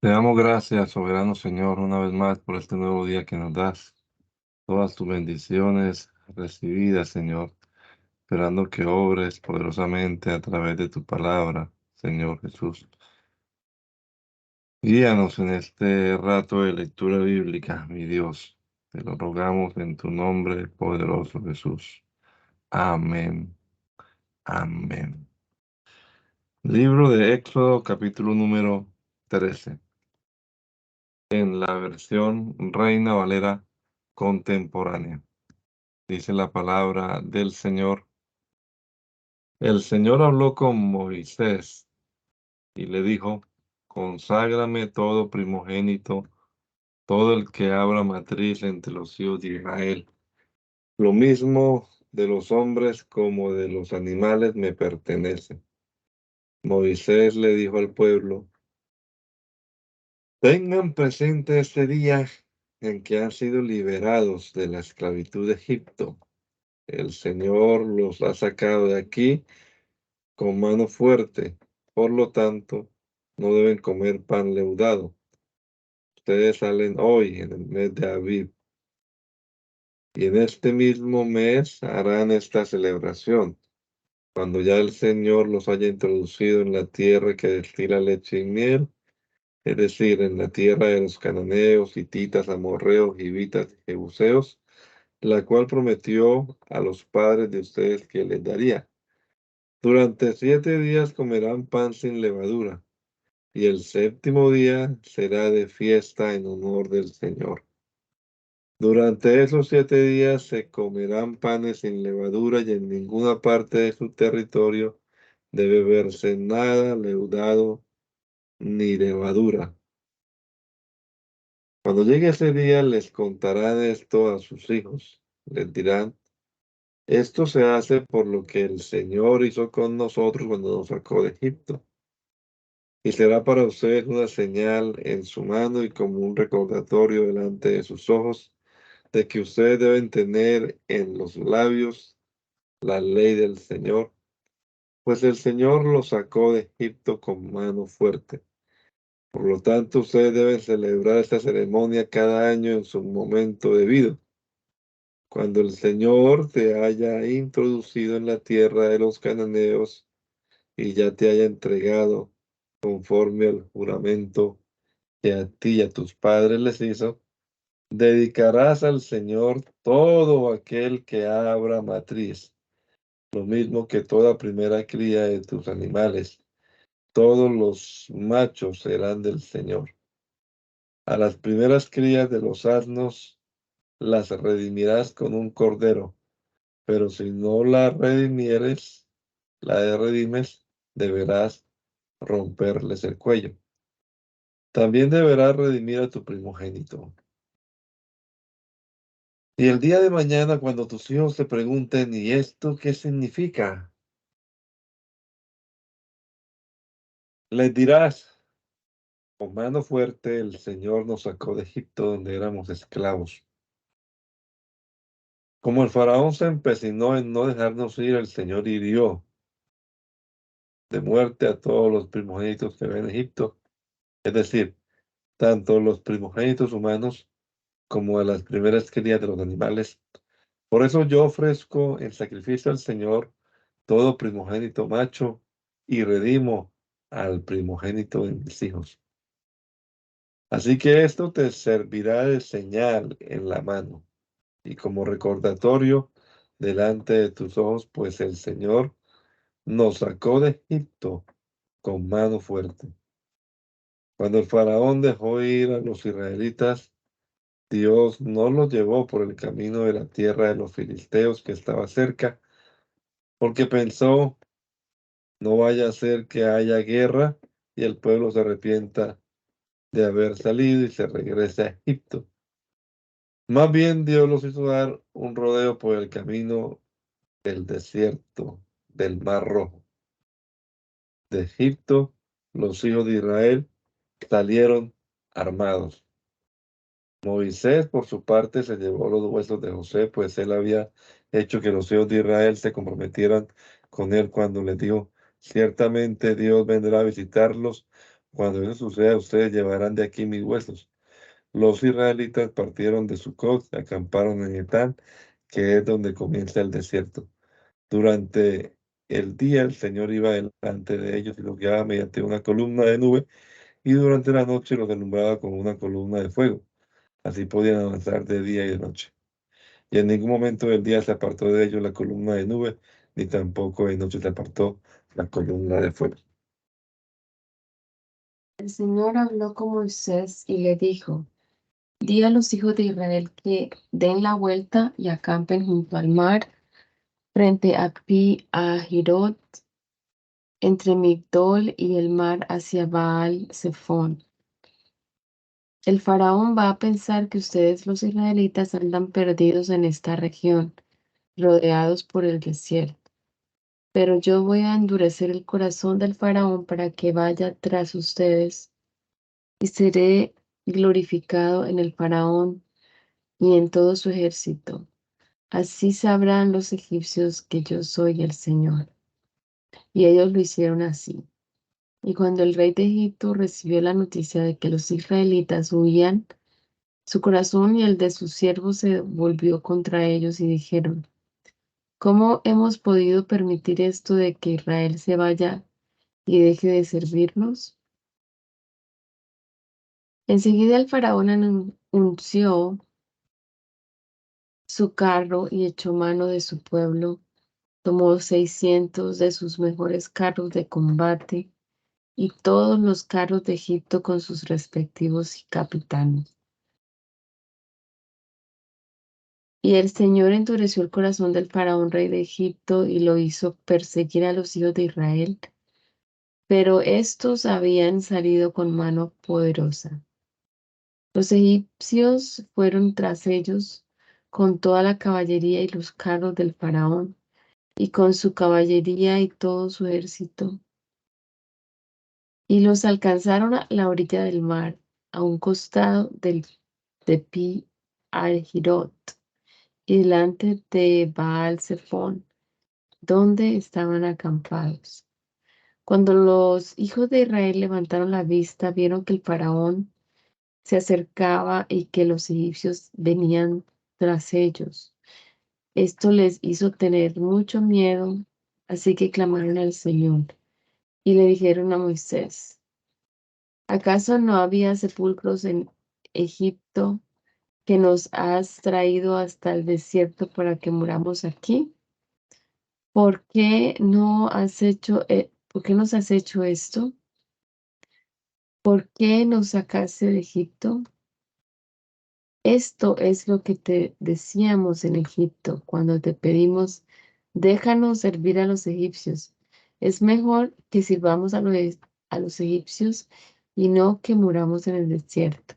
Te damos gracias, soberano Señor, una vez más por este nuevo día que nos das. Todas tus bendiciones recibidas, Señor, esperando que obres poderosamente a través de tu palabra, Señor Jesús. Guíanos en este rato de lectura bíblica, mi Dios. Te lo rogamos en tu nombre poderoso, Jesús. Amén. Amén. Libro de Éxodo, capítulo número 13. En la versión Reina Valera contemporánea. Dice la palabra del Señor. El Señor habló con Moisés y le dijo: Conságrame todo primogénito, todo el que abra matriz entre los hijos de Israel. Lo mismo de los hombres como de los animales me pertenece. Moisés le dijo al pueblo: Tengan presente este día en que han sido liberados de la esclavitud de Egipto. El Señor los ha sacado de aquí con mano fuerte. Por lo tanto, no deben comer pan leudado. Ustedes salen hoy en el mes de Abib, y en este mismo mes harán esta celebración, cuando ya el Señor los haya introducido en la tierra que destila leche y miel, es decir, en la tierra de los cananeos, hititas, amorreos, hivitas y jebuseos, la cual prometió a los padres de ustedes que les daría. Durante 7 días comerán pan sin levadura, y el séptimo día será de fiesta en honor del Señor. Durante esos 7 días se comerán panes sin levadura, y en ninguna parte de su territorio debe verse nada leudado ni levadura. Cuando llegue ese día les contarán esto a sus hijos. Les dirán: esto se hace por lo que el Señor hizo con nosotros cuando nos sacó de Egipto. Y será para ustedes una señal en su mano y como un recordatorio delante de sus ojos, de que ustedes deben tener en los labios la ley del Señor, pues el Señor los sacó de Egipto con mano fuerte. Por lo tanto, ustedes deben celebrar esta ceremonia cada año en su momento debido, cuando el Señor te haya introducido en la tierra de los cananeos y ya te haya entregado conforme al juramento que a ti y a tus padres les hizo. Dedicarás al Señor todo aquel que abra matriz, lo mismo que toda primera cría de tus animales. Todos los machos serán del Señor. A las primeras crías de los asnos las redimirás con un cordero, pero si no la redimes, deberás romperles el cuello. También deberás redimir a tu primogénito. Y el día de mañana, cuando tus hijos te pregunten: ¿y esto qué significa?, les dirás: con mano fuerte el Señor nos sacó de Egipto, donde éramos esclavos. Como el faraón se empecinó en no dejarnos ir, el Señor hirió de muerte a todos los primogénitos que había en Egipto, es decir, tanto los primogénitos humanos como a las primeras crías de los animales. Por eso yo ofrezco en sacrificio al Señor todo primogénito macho y redimo al primogénito de mis hijos. Así que esto te servirá de señal en la mano y como recordatorio delante de tus ojos, pues el Señor nos sacó de Egipto con mano fuerte. Cuando el faraón dejó ir a los israelitas, Dios no los llevó por el camino de la tierra de los filisteos que estaba cerca, porque pensó: no vaya a ser que haya guerra y el pueblo se arrepienta de haber salido y se regrese a Egipto. Más bien Dios los hizo dar un rodeo por el camino del desierto del Mar Rojo. De Egipto, los hijos de Israel salieron armados. Moisés, por su parte, se llevó los huesos de José, pues él había hecho que los hijos de Israel se comprometieran con él cuando les dijo: ciertamente Dios vendrá a visitarlos Cuando eso suceda, ustedes llevarán de aquí mis huesos. Los israelitas partieron de Sucot y acamparon en Etán, que es donde comienza el desierto. Durante el día el Señor iba delante de ellos y los guiaba mediante una columna de nube, y durante la noche los alumbraba con una columna de fuego. Así podían avanzar de día y de noche. Y en ningún momento del día se apartó de ellos la columna de nube, ni tampoco de noche se apartó la columna de fuego. El Señor habló con Moisés y le dijo: Di a los hijos de Israel que den la vuelta y acampen junto al mar, frente a Pi-Hahirot, entre Migdol y el mar hacia Baal-Zephón. El faraón va a pensar que ustedes los israelitas andan perdidos en esta región, rodeados por el desierto. Pero yo voy a endurecer el corazón del faraón para que vaya tras ustedes, y seré glorificado en el faraón y en todo su ejército. Así sabrán los egipcios que yo soy el Señor. Y ellos lo hicieron así. Y cuando el rey de Egipto recibió la noticia de que los israelitas huían, su corazón y el de sus siervos se volvió contra ellos y dijeron: ¿Cómo hemos podido permitir esto de que Israel se vaya y deje de servirnos? Enseguida el faraón anunció su carro y echó mano de su pueblo. Tomó 600 de sus mejores carros de combate y todos los carros de Egipto con sus respectivos capitanes. Y el Señor endureció el corazón del faraón rey de Egipto y lo hizo perseguir a los hijos de Israel, pero estos habían salido con mano poderosa. Los egipcios fueron tras ellos con toda la caballería y los carros del faraón, y con su caballería y todo su ejército, y los alcanzaron a la orilla del mar, a un costado de Pi-Hahirot, y delante de Baal-Zephón, donde estaban acampados. Cuando los hijos de Israel levantaron la vista, vieron que el faraón se acercaba y que los egipcios venían tras ellos. Esto les hizo tener mucho miedo, así que clamaron al Señor y le dijeron a Moisés: ¿Acaso no había sepulcros en Egipto que nos has traído hasta el desierto para que muramos aquí? ¿Por qué nos has hecho esto? ¿Por qué nos sacaste de Egipto? Esto es lo que te decíamos en Egipto cuando te pedimos: déjanos servir a los egipcios. Es mejor que sirvamos a los egipcios y no que muramos en el desierto.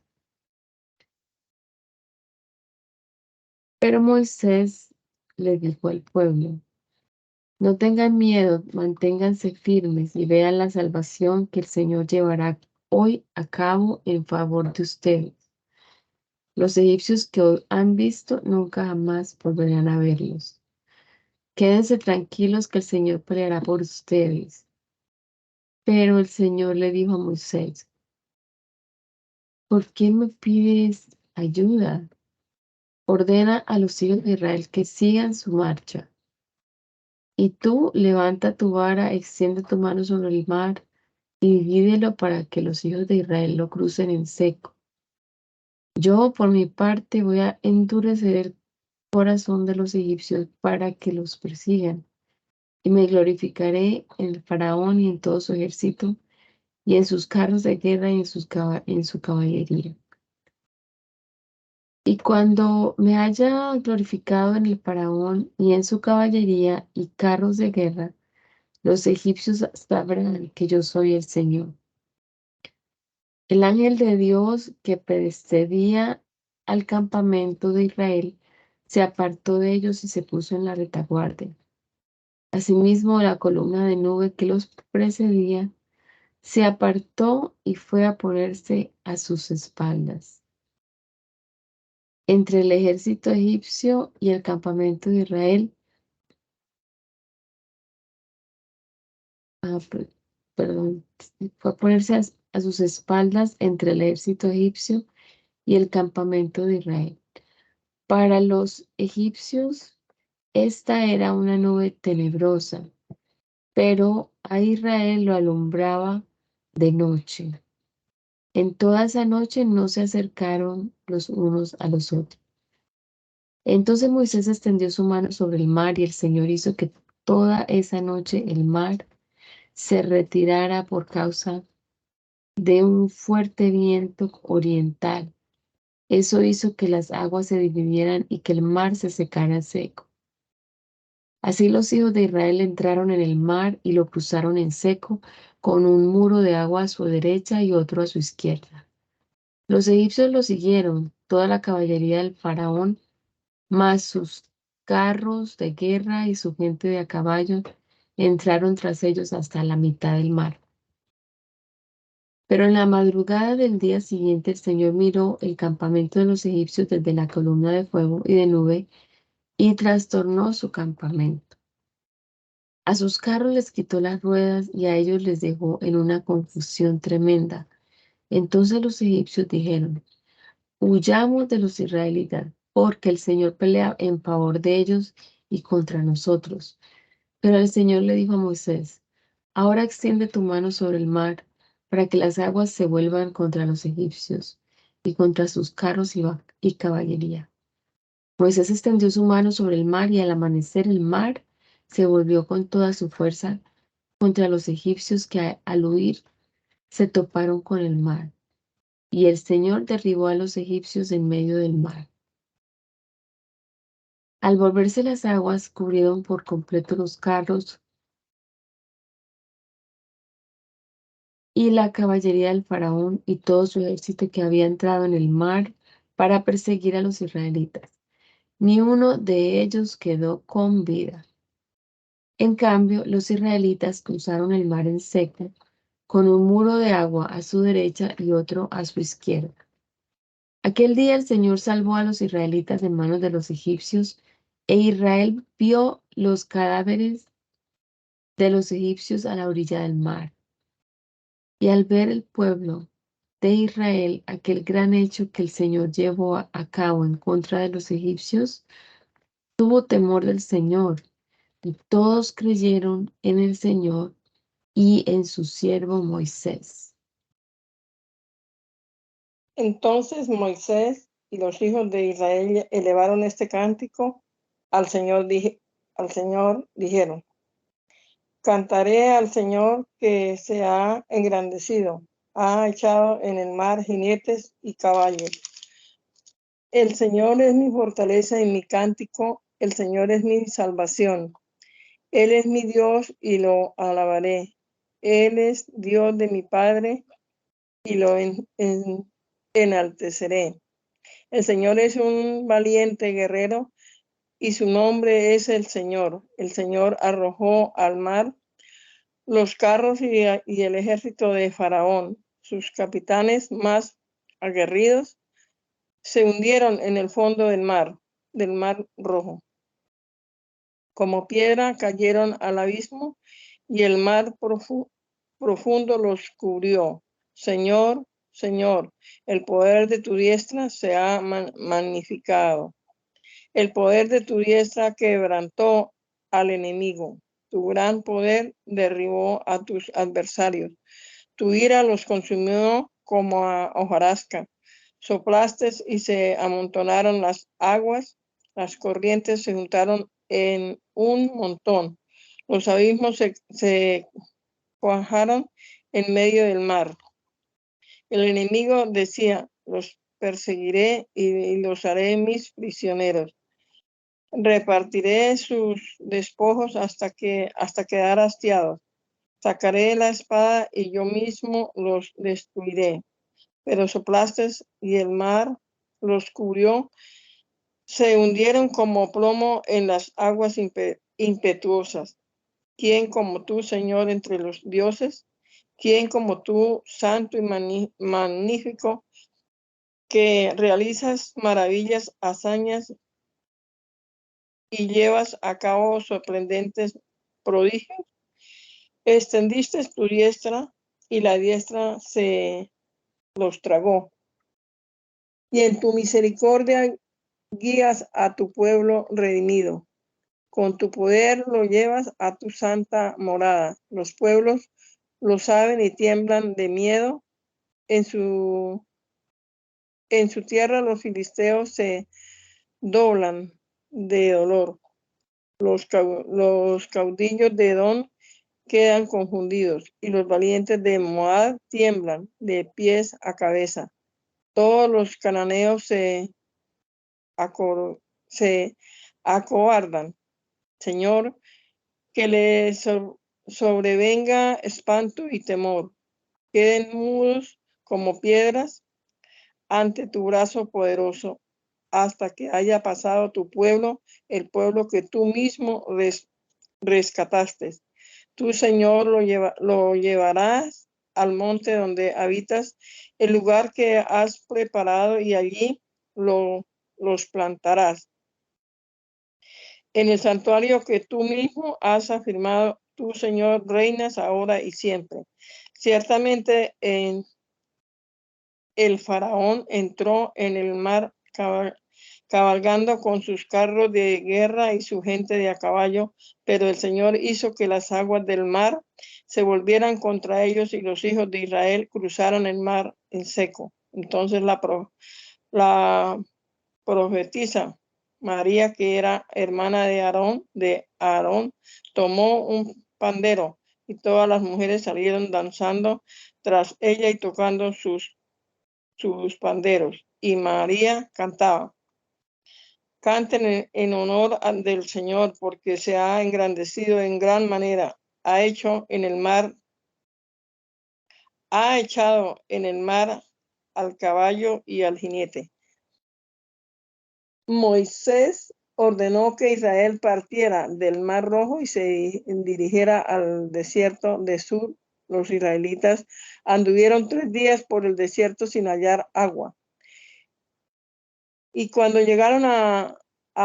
Pero Moisés le dijo al pueblo: no tengan miedo, manténganse firmes y vean la salvación que el Señor llevará hoy a cabo en favor de ustedes. Los egipcios que hoy han visto nunca jamás volverán a verlos. Quédense tranquilos que el Señor peleará por ustedes. Pero el Señor le dijo a Moisés: ¿por qué me pides ayuda? Ordena a los hijos de Israel que sigan su marcha. Y tú levanta tu vara, extiende tu mano sobre el mar y divídelo para que los hijos de Israel lo crucen en seco. Yo, por mi parte, voy a endurecer el corazón de los egipcios para que los persigan, y me glorificaré en el faraón y en todo su ejército, y en sus carros de guerra y en su caballería. Y cuando me haya glorificado en el faraón y en su caballería y carros de guerra, los egipcios sabrán que yo soy el Señor. El ángel de Dios que precedía al campamento de Israel se apartó de ellos y se puso en la retaguardia. Asimismo, la columna de nube que los precedía se apartó y fue a ponerse a sus espaldas. Entre el ejército egipcio y el campamento de Israel, ah, perdón, fue a ponerse a sus espaldas entre el ejército egipcio y el campamento de Israel. Para los egipcios, esta era una nube tenebrosa, pero a Israel lo alumbraba de noche. En toda esa noche no se acercaron los unos a los otros. Entonces Moisés extendió su mano sobre el mar y el Señor hizo que toda esa noche el mar se retirara por causa de un fuerte viento oriental. Eso hizo que las aguas se dividieran y que el mar se secara seco. Así los hijos de Israel entraron en el mar y lo cruzaron en seco, con un muro de agua a su derecha y otro a su izquierda. Los egipcios lo siguieron, toda la caballería del faraón, más sus carros de guerra y su gente de a caballo, entraron tras ellos hasta la mitad del mar. Pero en la madrugada del día siguiente el Señor miró el campamento de los egipcios desde la columna de fuego y de nube y trastornó su campamento. A sus carros les quitó las ruedas y a ellos les dejó en una confusión tremenda. Entonces los egipcios dijeron: huyamos de los israelitas, porque el Señor pelea en favor de ellos y contra nosotros. Pero el Señor le dijo a Moisés: ahora extiende tu mano sobre el mar, para que las aguas se vuelvan contra los egipcios y contra sus carros y caballería. Moisés extendió su mano sobre el mar y al amanecer el mar se volvió con toda su fuerza contra los egipcios que al huir se toparon con el mar. Y el Señor derribó a los egipcios en medio del mar. Al volverse las aguas, cubrieron por completo los carros y la caballería del faraón y todo su ejército que había entrado en el mar para perseguir a los israelitas. Ni uno de ellos quedó con vida. En cambio, los israelitas cruzaron el mar en seco, con un muro de agua a su derecha y otro a su izquierda. Aquel día el Señor salvó a los israelitas de manos de los egipcios, e Israel vio los cadáveres de los egipcios a la orilla del mar. Y al ver el pueblo de Israel aquel gran hecho que el Señor llevó a cabo en contra de los egipcios, tuvo temor del Señor, y todos creyeron en el Señor y en su siervo Moisés. Entonces Moisés y los hijos de Israel elevaron este cántico al Señor, dijeron: cantaré al Señor que se ha engrandecido, ha echado en el mar jinetes y caballos. El Señor es mi fortaleza y mi cántico, el Señor es mi salvación. Él es mi Dios y lo alabaré. Él es Dios de mi Padre y lo enalteceré. El Señor es un valiente guerrero y su nombre es el Señor. El Señor arrojó al mar los carros y el ejército de Faraón. Sus capitanes más aguerridos se hundieron en el fondo del mar Rojo. Como piedra cayeron al abismo y el mar profundo los cubrió. Señor, Señor, el poder de tu diestra se ha magnificado. El poder de tu diestra quebrantó al enemigo. Tu gran poder derribó a tus adversarios. Tu ira los consumió como a hojarasca. Soplaste y se amontonaron las aguas. Las corrientes se juntaron en un montón. Los abismos se cuajaron en medio del mar. El enemigo decía: los perseguiré y los haré mis prisioneros. Repartiré sus despojos hasta quedar hastiados. Sacaré la espada y yo mismo los destruiré. Pero soplaste y el mar los cubrió. Se hundieron como plomo en las aguas impetuosas. ¿Quién como tú, Señor, entre los dioses? ¿Quién como tú, santo y magnífico, que realizas maravillas, hazañas y llevas a cabo sorprendentes prodigios? Extendiste tu diestra y la diestra se los tragó. Y en tu misericordia guías a tu pueblo redimido. Con tu poder lo llevas a tu santa morada. Los pueblos lo saben y tiemblan de miedo. En su tierra los filisteos se doblan de dolor. Los caudillos de Edom quedan confundidos y los valientes de Moab tiemblan de pies a cabeza. Todos los cananeos se acobardan. Señor, que les sobrevenga espanto y temor. Queden mudos como piedras ante tu brazo poderoso, hasta que haya pasado tu pueblo, el pueblo que tú mismo rescataste. Tú, Señor, lo llevarás al monte donde habitas, el lugar que has preparado, y allí los plantarás. En el santuario que tú mismo has afirmado, tú, Señor, reinas ahora y siempre. Ciertamente el faraón entró en el mar cabalgando con sus carros de guerra y su gente de a caballo, pero el Señor hizo que las aguas del mar se volvieran contra ellos y los hijos de Israel cruzaron el mar en seco. Entonces la profetisa María, que era hermana de Aarón, tomó un pandero y todas las mujeres salieron danzando tras ella y tocando sus panderos. Y María cantaba: canten en honor del Señor, porque se ha engrandecido en gran manera. Ha echado en el mar al caballo y al jinete. Moisés ordenó que Israel partiera del Mar Rojo y se dirigiera al desierto de Sur. Los israelitas anduvieron 3 días por el desierto sin hallar agua. Y cuando llegaron a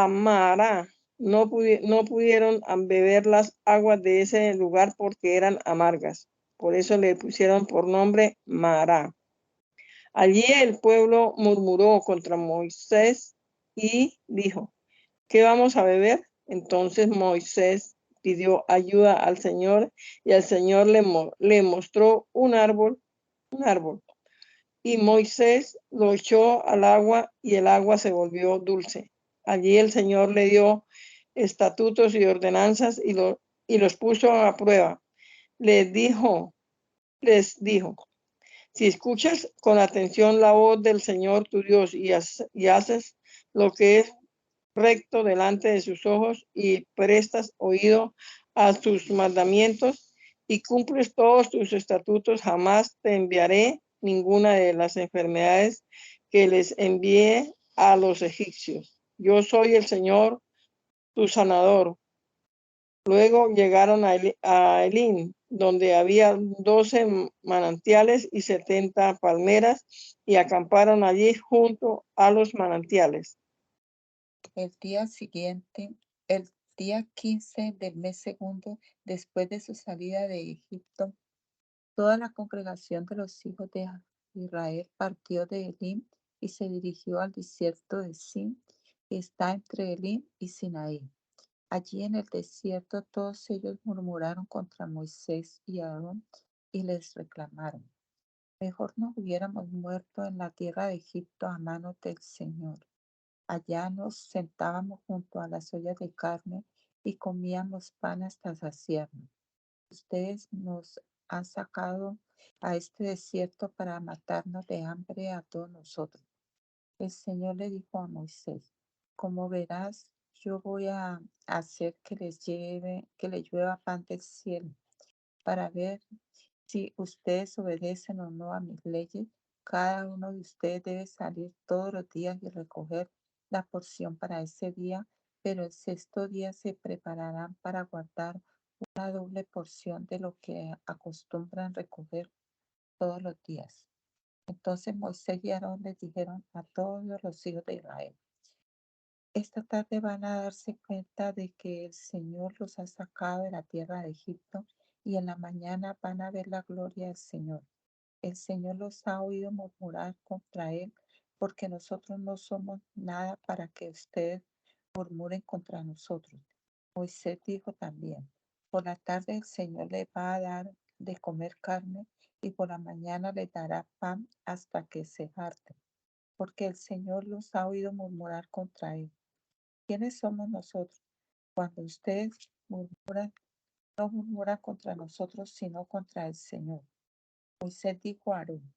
Mará, no pudieron beber las aguas de ese lugar porque eran amargas. Por eso le pusieron por nombre Mará. Allí el pueblo murmuró contra Moisés y dijo: ¿qué vamos a beber? Entonces Moisés pidió ayuda al Señor, y el Señor le mostró un árbol. Y Moisés lo echó al agua y el agua se volvió dulce. Allí el Señor le dio estatutos y ordenanzas y los puso a prueba. Les dijo, si escuchas con atención la voz del Señor tu Dios y haces lo que es recto delante de sus ojos y prestas oído a sus mandamientos y cumples todos tus estatutos, jamás te enviaré ninguna de las enfermedades que les envié a los egipcios. Yo soy el Señor, tu sanador. Luego llegaron a Elim, donde había 12 manantiales y 70 palmeras, y acamparon allí junto a los manantiales. El día siguiente, el día 15 del mes segundo, después de su salida de Egipto, toda la congregación de los hijos de Israel partió de Elim y se dirigió al desierto de Sin, que está entre Elim y Sinaí. Allí en el desierto todos ellos murmuraron contra Moisés y Aarón y les reclamaron: mejor nos hubiéramos muerto en la tierra de Egipto a manos del Señor. Allá nos sentábamos junto a las ollas de carne y comíamos pan hasta saciarnos. Ustedes nos han sacado a este desierto para matarnos de hambre a todos nosotros. El Señor le dijo a Moisés: como verás, yo voy a hacer que les llueva pan del cielo, para ver si ustedes obedecen o no a mis leyes. Cada uno de ustedes debe salir todos los días y recoger la porción para ese día, pero el sexto día se prepararán para guardar una doble porción de lo que acostumbran recoger todos los días. Entonces Moisés y Aarón les dijeron a todos los hijos de Israel: esta tarde van a darse cuenta de que el Señor los ha sacado de la tierra de Egipto y en la mañana van a ver la gloria del Señor. El Señor los ha oído murmurar contra él, porque nosotros no somos nada para que ustedes murmuren contra nosotros. Moisés dijo también, por la tarde el Señor les va a dar de comer carne y por la mañana les dará pan hasta que se harten, porque el Señor los ha oído murmurar contra él. ¿Quiénes somos nosotros? Cuando ustedes murmuran, no murmuran contra nosotros, sino contra el Señor. Moisés dijo a Aarón,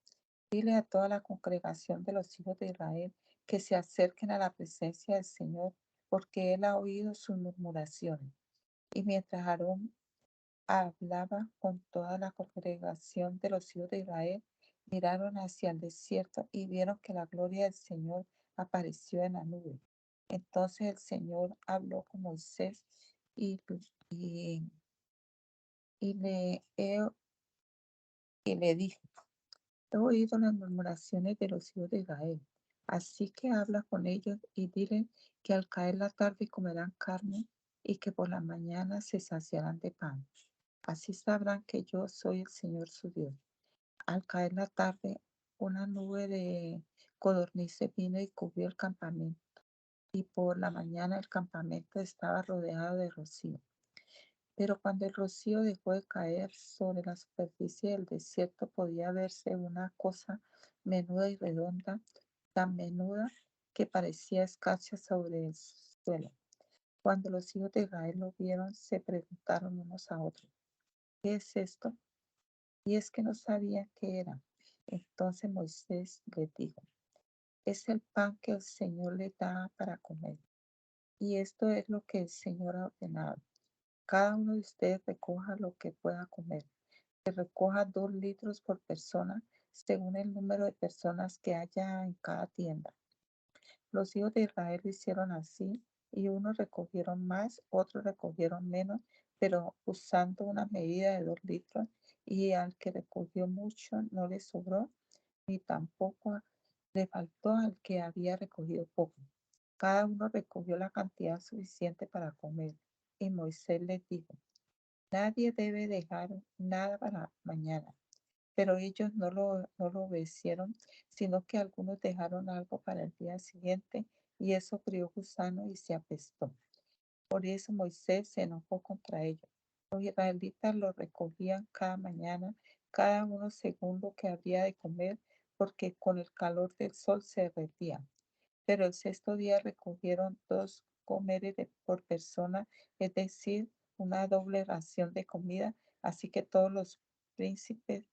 dile a toda la congregación de los hijos de Israel que se acerquen a la presencia del Señor, porque él ha oído sus murmuraciones. Y mientras Aarón hablaba con toda la congregación de los hijos de Israel, miraron hacia el desierto y vieron que la gloria del Señor apareció en la nube. Entonces el Señor habló con Moisés y, y, y le, y le dijo, he oído las murmuraciones de los hijos de Israel. Así que habla con ellos y dile que al caer la tarde comerán carne y que por la mañana se saciarán de pan. Así sabrán que yo soy el Señor su Dios. Al caer la tarde, una nube de codornices vino y cubrió el campamento. Y por la mañana el campamento estaba rodeado de rocío. Pero cuando el rocío dejó de caer sobre la superficie del desierto, podía verse una cosa menuda y redonda, tan menuda que parecía escarcha sobre el suelo. Cuando los hijos de Israel lo vieron, se preguntaron unos a otros, ¿qué es esto? Y es que no sabían qué era. Entonces Moisés les dijo, es el pan que el Señor les da para comer. Y esto es lo que el Señor ha ordenado. Cada uno de ustedes recoja lo que pueda comer. Que recoja 2 litros por persona, según el número de personas que haya en cada tienda. Los hijos de Israel lo hicieron así, y unos recogieron más, otros recogieron menos, pero usando una medida de 2 litros, y al que recogió mucho no le sobró, ni tampoco le faltó al que había recogido poco. Cada uno recogió la cantidad suficiente para comer. Y Moisés les dijo, nadie debe dejar nada para mañana. Pero ellos no lo obedecieron, sino que algunos dejaron algo para el día siguiente, y eso crió gusano y se apestó. Por eso Moisés se enojó contra ellos. Los israelitas lo recogían cada mañana, cada uno según lo que había de comer, porque con el calor del sol se derretían. Pero el sexto día recogieron 2 comeres por persona, es decir, una doble ración de comida. Así que todos los príncipes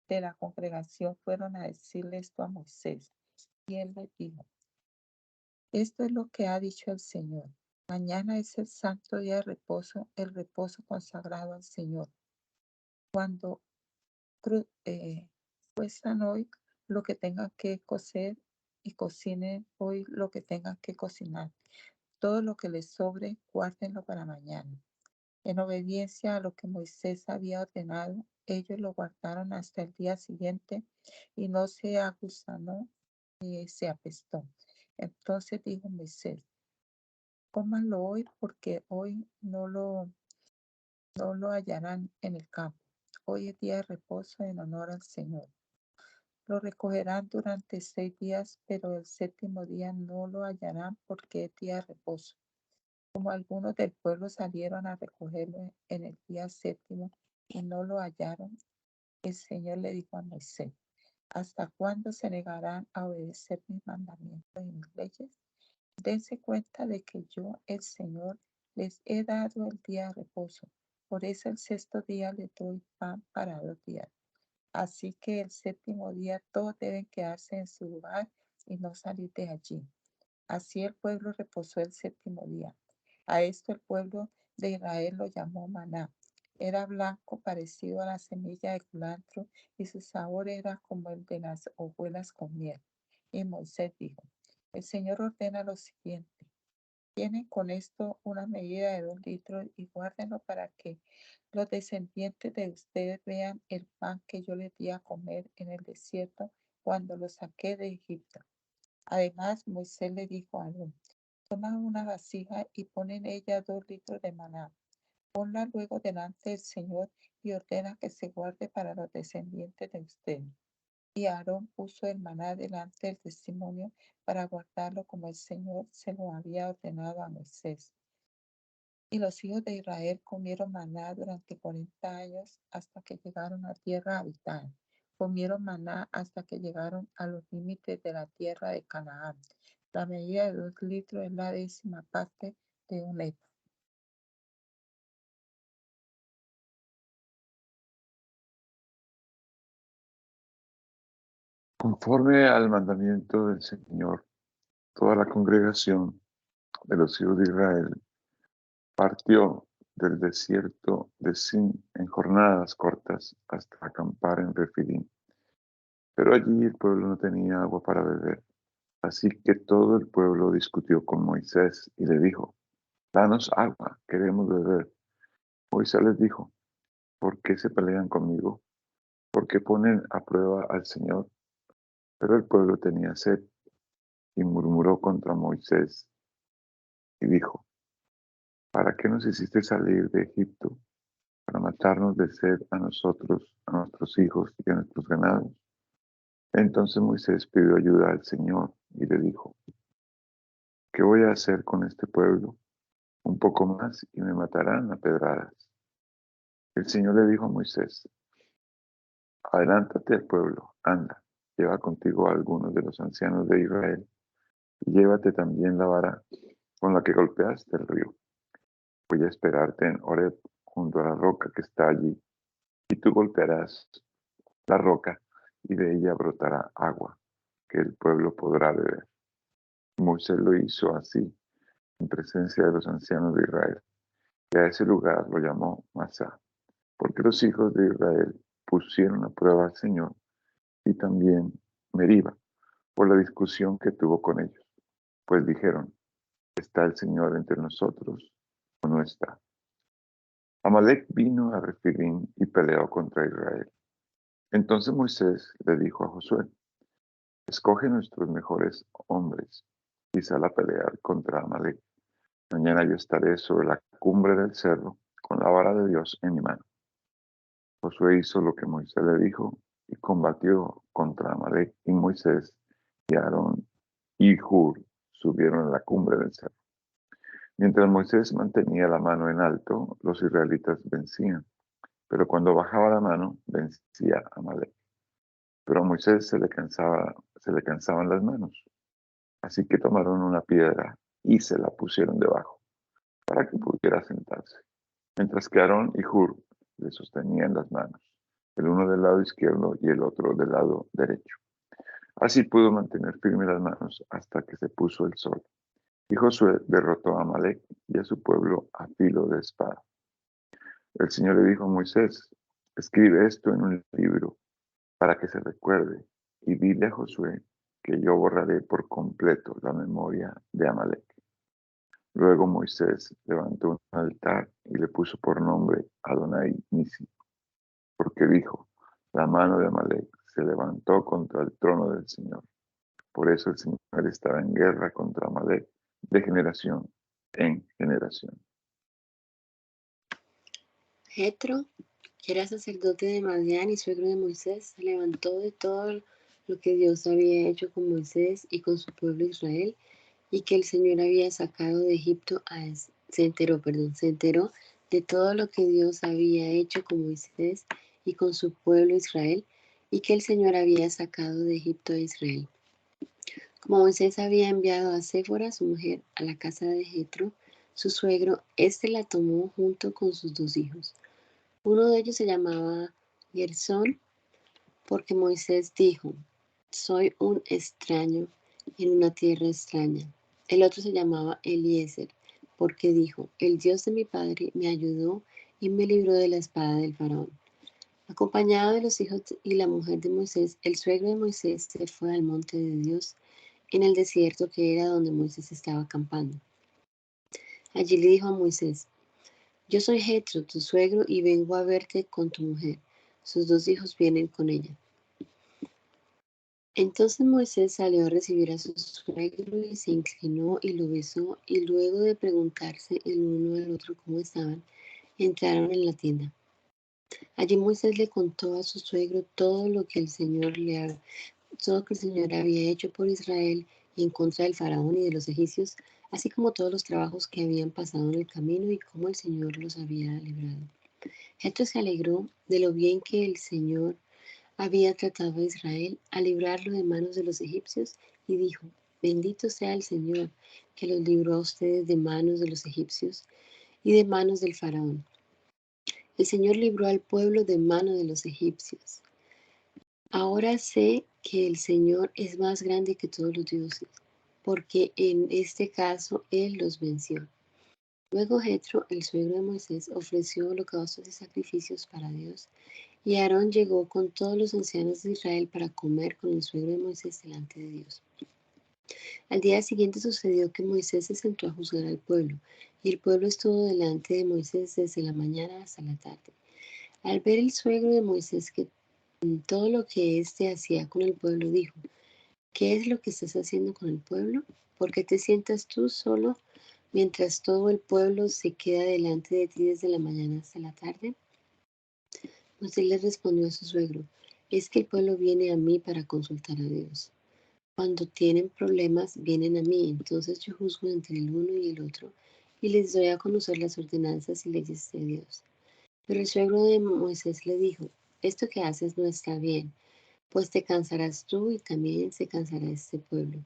de la congregación fueron a decirle esto a Moisés. Y él les dijo, esto es lo que ha dicho el Señor. Mañana es el santo día de reposo, el reposo consagrado al Señor. Cuando cuezan hoy lo que tengan que cocer y cocinen hoy lo que tengan que cocinar. Todo lo que les sobre, guárdenlo para mañana. En obediencia a lo que Moisés había ordenado, ellos lo guardaron hasta el día siguiente y no se agusanó ni se apestó. Entonces dijo Moisés, cómanlo hoy porque hoy no lo hallarán en el campo. Hoy es día de reposo en honor al Señor. Lo recogerán durante 6 días, pero el séptimo día no lo hallarán porque es día de reposo. Como algunos del pueblo salieron a recogerlo en el día séptimo y no lo hallaron, el Señor le dijo a Moisés, ¿hasta cuándo se negarán a obedecer mis mandamientos y mis leyes? Dense cuenta de que yo, el Señor, les he dado el día de reposo. Por eso el sexto día les doy pan para 2 días. Así que el séptimo día todos deben quedarse en su lugar y no salir de allí. Así el pueblo reposó el séptimo día. A esto el pueblo de Israel lo llamó maná. Era blanco, parecido a la semilla de culantro, y su sabor era como el de las hojuelas con miel. Y Moisés dijo, el Señor ordena lo siguiente. Tienen con esto una medida de 2 litros y guárdenlo para que los descendientes de ustedes vean el pan que yo les di a comer en el desierto cuando los saqué de Egipto. Además, Moisés le dijo a Aarón, toma una vasija y pon en ella 2 litros de maná. Ponla luego delante del Señor y ordena que se guarde para los descendientes de usted. Y Aarón puso el maná delante del testimonio para guardarlo como el Señor se lo había ordenado a Moisés. Y los hijos de Israel comieron maná durante 40 años hasta que llegaron a tierra habitada. Comieron maná hasta que llegaron a los límites de la tierra de Canaán. La medida de 2 litros es la 10ª parte de un efa. Conforme al mandamiento del Señor, toda la congregación de los hijos de Israel partió del desierto de Sin en jornadas cortas hasta acampar en Refidim. Pero allí el pueblo no tenía agua para beber. Así que todo el pueblo discutió con Moisés y le dijo: danos agua, queremos beber. Moisés les dijo: ¿por qué se pelean conmigo? ¿Por qué ponen a prueba al Señor? Pero el pueblo tenía sed y murmuró contra Moisés y dijo: ¿para qué nos hiciste salir de Egipto? ¿Para matarnos de sed a nosotros, a nuestros hijos y a nuestros ganados? Entonces Moisés pidió ayuda al Señor y le dijo: ¿qué voy a hacer con este pueblo? Un poco más y me matarán a pedradas. El Señor le dijo a Moisés: adelántate al pueblo, anda, lleva contigo a algunos de los ancianos de Israel y llévate también la vara con la que golpeaste el río. Voy a esperarte en Horeb, junto a la roca que está allí, y tú golpearás la roca y de ella brotará agua, que el pueblo podrá beber. Moisés lo hizo así, en presencia de los ancianos de Israel, y a ese lugar lo llamó Masá, porque los hijos de Israel pusieron a prueba al Señor, y también Meriba, por la discusión que tuvo con ellos. Pues dijeron: ¿está el Señor entre nosotros o no está? Amalek vino a Refidim y peleó contra Israel. Entonces Moisés le dijo a Josué: escoge nuestros mejores hombres y sal a pelear contra Amalek. Mañana yo estaré sobre la cumbre del cerro con la vara de Dios en mi mano. Josué hizo lo que Moisés le dijo y combatió contra Amalek, y Moisés y Aarón y Hur subieron a la cumbre del cerro. Mientras Moisés mantenía la mano en alto, los israelitas vencían, pero cuando bajaba la mano, vencía a Amalek. Pero a Moisés se le cansaban las manos. Así que tomaron una piedra y se la pusieron debajo, para que pudiera sentarse, mientras que Aarón y Hur le sostenían las manos, el uno del lado izquierdo y el otro del lado derecho. Así pudo mantener firmes las manos hasta que se puso el sol. Y Josué derrotó a Amalek y a su pueblo a filo de espada. El Señor le dijo a Moisés: escribe esto en un libro para que se recuerde, y dile a Josué que yo borraré por completo la memoria de Amalek. Luego Moisés levantó un altar y le puso por nombre Adonai Nisi, porque dijo: la mano de Amalek se levantó contra el trono del Señor. Por eso el Señor estaba en guerra contra Amalek de generación en generación. Jetro, que era sacerdote de Madián y suegro de Moisés, se levantó de todo lo que Dios había hecho con Moisés y con su pueblo Israel, y que el Señor había sacado de Egipto se enteró de todo lo que Dios había hecho con Moisés y con su pueblo Israel, y que el Señor había sacado de Egipto a Israel. Como Moisés había enviado a Séfora, su mujer, a la casa de Jetro, su suegro, éste la tomó junto con sus 2 hijos. Uno de ellos se llamaba Gersón, porque Moisés dijo: soy un extraño en una tierra extraña. El otro se llamaba Eliezer, porque dijo: el Dios de mi padre me ayudó y me libró de la espada del faraón. Acompañado de los hijos y la mujer de Moisés, el suegro de Moisés se fue al monte de Dios en el desierto, que era donde Moisés estaba acampando. Allí le dijo a Moisés: yo soy Jetro, tu suegro, y vengo a verte con tu mujer. Sus 2 hijos vienen con ella. Entonces Moisés salió a recibir a su suegro y se inclinó y lo besó, y luego de preguntarse el uno al otro cómo estaban, entraron en la tienda. Allí Moisés le contó a su suegro todo lo que el Señor había hecho por Israel en contra del faraón y de los egipcios, así como todos los trabajos que habían pasado en el camino y cómo el Señor los había librado. Jethro se alegró de lo bien que el Señor había tratado a Israel al librarlo de manos de los egipcios y dijo: Bendito sea el Señor, que los libró a ustedes de manos de los egipcios y de manos del faraón. El Señor libró al pueblo de mano de los egipcios. Ahora sé que el Señor es más grande que todos los dioses, porque en este caso Él los venció. Luego Jethro, el suegro de Moisés, ofreció holocaustos y sacrificios para Dios, y Aarón llegó con todos los ancianos de Israel para comer con el suegro de Moisés delante de Dios. Al día siguiente sucedió que Moisés se sentó a juzgar al pueblo, y el pueblo estuvo delante de Moisés desde la mañana hasta la tarde. Al ver el suegro de Moisés que todo lo que éste hacía con el pueblo, dijo: ¿Qué es lo que estás haciendo con el pueblo? ¿Por qué te sientas tú solo mientras todo el pueblo se queda delante de ti desde la mañana hasta la tarde? Moisés le respondió a su suegro: Es que el pueblo viene a mí para consultar a Dios. Cuando tienen problemas, vienen a mí, entonces yo juzgo entre el uno y el otro, y les doy a conocer las ordenanzas y leyes de Dios. Pero el suegro de Moisés le dijo: Esto que haces no está bien, pues te cansarás tú y también se cansará este pueblo.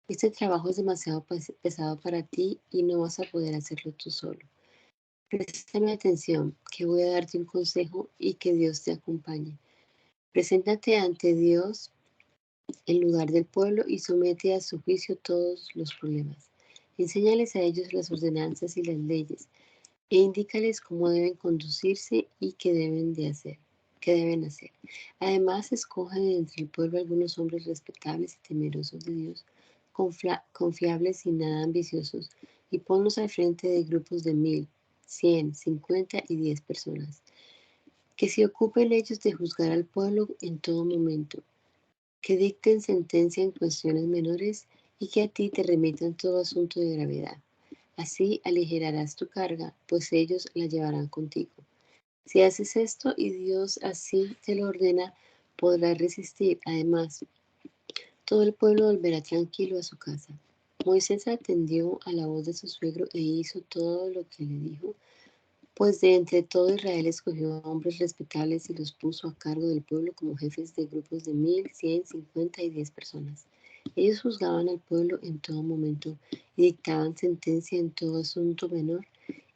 Este trabajo es demasiado pesado para ti y no vas a poder hacerlo tú solo. Préstame atención, que voy a darte un consejo y que Dios te acompañe. Preséntate ante Dios en lugar del pueblo y somete a su juicio todos los problemas. Enséñales a ellos las ordenanzas y las leyes e indícales cómo deben conducirse y qué deben hacer. Además, escojan entre el pueblo algunos hombres respetables y temerosos de Dios, confiables y nada ambiciosos, y ponlos al frente de grupos de 1,000, 100, 50 y 10 personas, que se ocupen ellos de juzgar al pueblo en todo momento, que dicten sentencia en cuestiones menores y que a ti te remitan todo asunto de gravedad. Así aligerarás tu carga, pues ellos la llevarán contigo. Si haces esto y Dios así te lo ordena, podrás resistir. Además, todo el pueblo volverá tranquilo a su casa. Moisés atendió a la voz de su suegro e hizo todo lo que le dijo, pues de entre todo Israel escogió a hombres respetables y los puso a cargo del pueblo como jefes de grupos de 1,000, 100, 50 y 10 personas. Ellos juzgaban al pueblo en todo momento y dictaban sentencia en todo asunto menor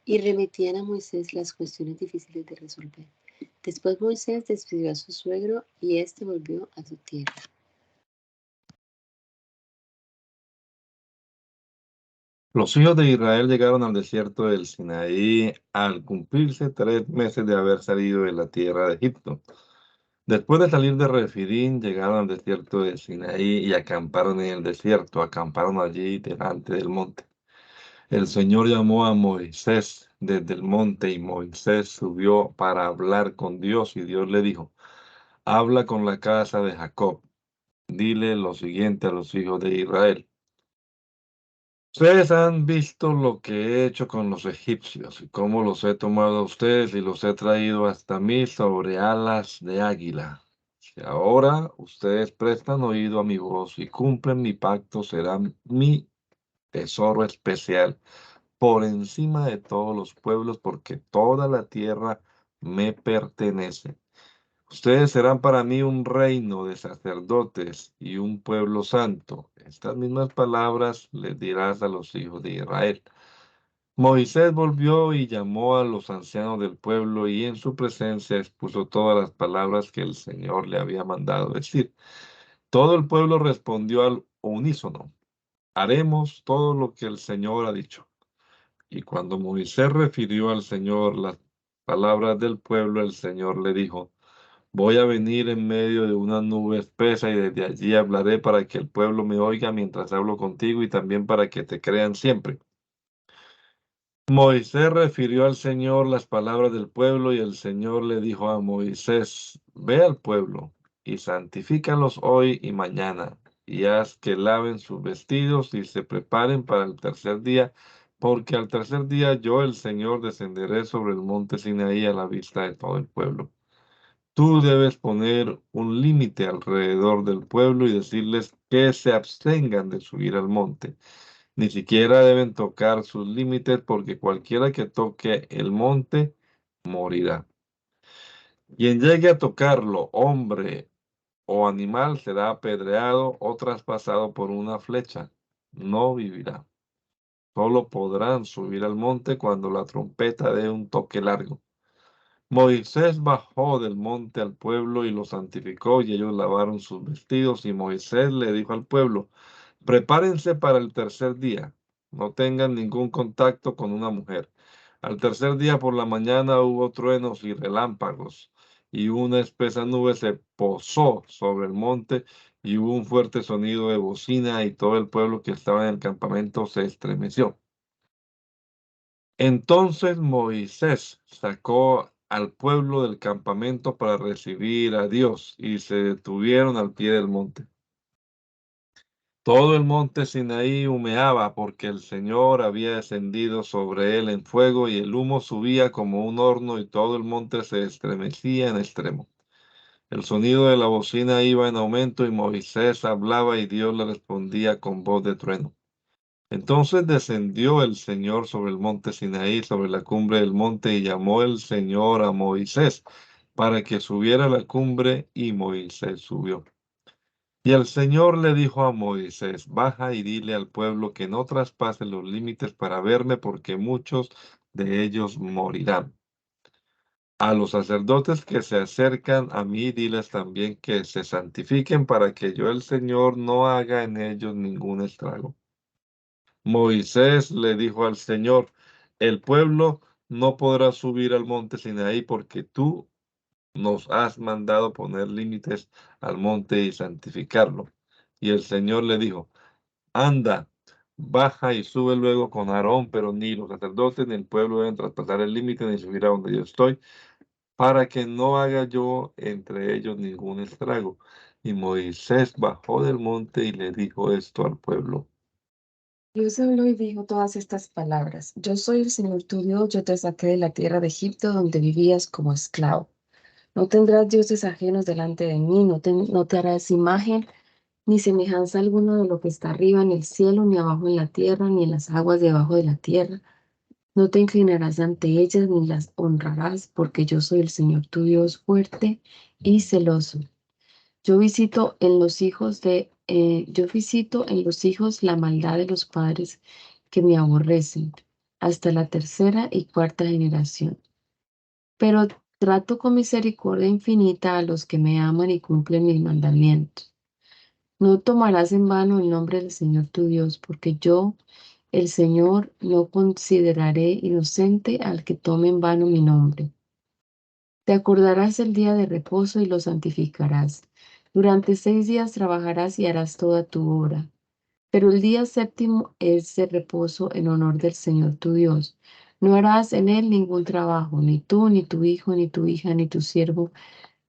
y remitían a Moisés las cuestiones difíciles de resolver. Después Moisés despidió a su suegro y éste volvió a su tierra. Los hijos de Israel llegaron al desierto del Sinaí al cumplirse 3 meses de haber salido de la tierra de Egipto. Después de salir de Refidim, llegaron al desierto de Sinaí y acamparon en el desierto, acamparon allí delante del monte. El Señor llamó a Moisés desde el monte y Moisés subió para hablar con Dios y Dios le dijo: Habla con la casa de Jacob, dile lo siguiente a los hijos de Israel. Ustedes han visto lo que he hecho con los egipcios y cómo los he tomado a ustedes y los he traído hasta mí sobre alas de águila. Si ahora ustedes prestan oído a mi voz y cumplen mi pacto, serán mi tesoro especial por encima de todos los pueblos, porque toda la tierra me pertenece. Ustedes serán para mí un reino de sacerdotes y un pueblo santo. Estas mismas palabras les dirás a los hijos de Israel. Moisés volvió y llamó a los ancianos del pueblo y en su presencia expuso todas las palabras que el Señor le había mandado decir. Todo el pueblo respondió al unísono: Haremos todo lo que el Señor ha dicho. Y cuando Moisés refirió al Señor las palabras del pueblo, el Señor le dijo: Voy a venir en medio de una nube espesa y desde allí hablaré para que el pueblo me oiga mientras hablo contigo y también para que te crean siempre. Moisés refirió al Señor las palabras del pueblo y el Señor le dijo a Moisés: Ve al pueblo y santifícalos hoy y mañana y haz que laven sus vestidos y se preparen para el tercer día, porque al tercer día yo, el Señor, descenderé sobre el monte Sinaí a la vista de todo el pueblo. Tú debes poner un límite alrededor del pueblo y decirles que se abstengan de subir al monte. Ni siquiera deben tocar sus límites, porque cualquiera que toque el monte morirá. Quien llegue a tocarlo, hombre o animal, será apedreado o traspasado por una flecha. No vivirá. Solo podrán subir al monte cuando la trompeta dé un toque largo. Moisés bajó del monte al pueblo y lo santificó, y ellos lavaron sus vestidos, y Moisés le dijo al pueblo: prepárense para el tercer día, no tengan ningún contacto con una mujer. Al tercer día por la mañana hubo truenos y relámpagos, y una espesa nube se posó sobre el monte, y hubo un fuerte sonido de bocina, y todo el pueblo que estaba en el campamento se estremeció. Entonces Moisés sacó al pueblo del campamento para recibir a Dios, y se detuvieron al pie del monte. Todo el monte Sinaí humeaba, porque el Señor había descendido sobre él en fuego, y el humo subía como un horno, y todo el monte se estremecía en extremo. El sonido de la bocina iba en aumento, y Moisés hablaba, y Dios le respondía con voz de trueno. Entonces descendió el Señor sobre el monte Sinaí, sobre la cumbre del monte, y llamó el Señor a Moisés para que subiera a la cumbre, y Moisés subió. Y el Señor le dijo a Moisés: baja y dile al pueblo que no traspase los límites para verme, porque muchos de ellos morirán. A los sacerdotes que se acercan a mí, diles también que se santifiquen, para que yo, el Señor, no haga en ellos ningún estrago. Moisés le dijo al Señor: el pueblo no podrá subir al monte Sinaí, porque tú nos has mandado poner límites al monte y santificarlo. Y el Señor le dijo: anda, baja y sube luego con Aarón, pero ni los sacerdotes ni el pueblo deben traspasar el límite ni subir a donde yo estoy, para que no haga yo entre ellos ningún estrago. Y Moisés bajó del monte y le dijo esto al pueblo. Dios habló y dijo todas estas palabras: yo soy el Señor tu Dios, yo te saqué de la tierra de Egipto, donde vivías como esclavo. No tendrás dioses ajenos delante de mí, no te harás imagen ni semejanza alguna de lo que está arriba en el cielo, ni abajo en la tierra, ni en las aguas debajo de la tierra. No te inclinarás ante ellas, ni las honrarás, porque yo soy el Señor tu Dios, fuerte y celoso. Yo visito en los hijos la maldad de los padres que me aborrecen, hasta la tercera y cuarta generación. Pero trato con misericordia infinita a los que me aman y cumplen mis mandamientos. No tomarás en vano el nombre del Señor tu Dios, porque yo, el Señor, no consideraré inocente al que tome en vano mi nombre. Te acordarás el día de reposo y lo santificarás. Durante 6 días trabajarás y harás toda tu obra. Pero el día séptimo es de reposo en honor del Señor tu Dios. No harás en él ningún trabajo, ni tú, ni tu hijo, ni tu hija, ni tu siervo,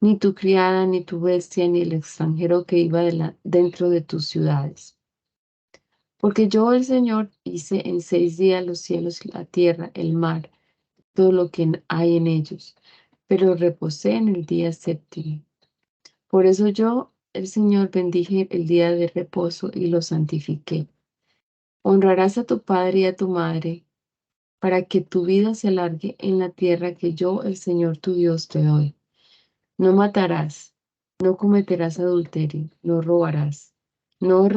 ni tu criada, ni tu bestia, ni el extranjero que iba dentro de tus ciudades. Porque yo, el Señor, hice en 6 días los cielos, la tierra, el mar, todo lo que hay en ellos, pero reposé en el día séptimo. Por eso yo, el Señor, bendije el día de reposo y lo santifiqué. Honrarás a tu padre y a tu madre, para que tu vida se alargue en la tierra que yo, el Señor tu Dios, te doy. No matarás, no cometerás adulterio, no robarás, no,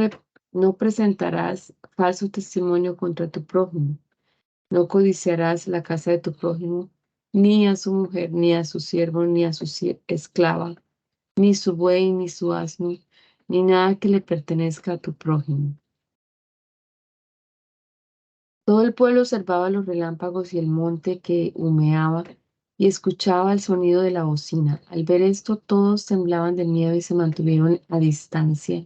no presentarás falso testimonio contra tu prójimo, no codiciarás la casa de tu prójimo, ni a su mujer, ni a su siervo, ni a su esclava, ni su buey, ni su asno, ni nada que le pertenezca a tu prójimo. Todo el pueblo observaba los relámpagos y el monte que humeaba y escuchaba el sonido de la bocina. Al ver esto, todos temblaban de miedo y se mantuvieron a distancia,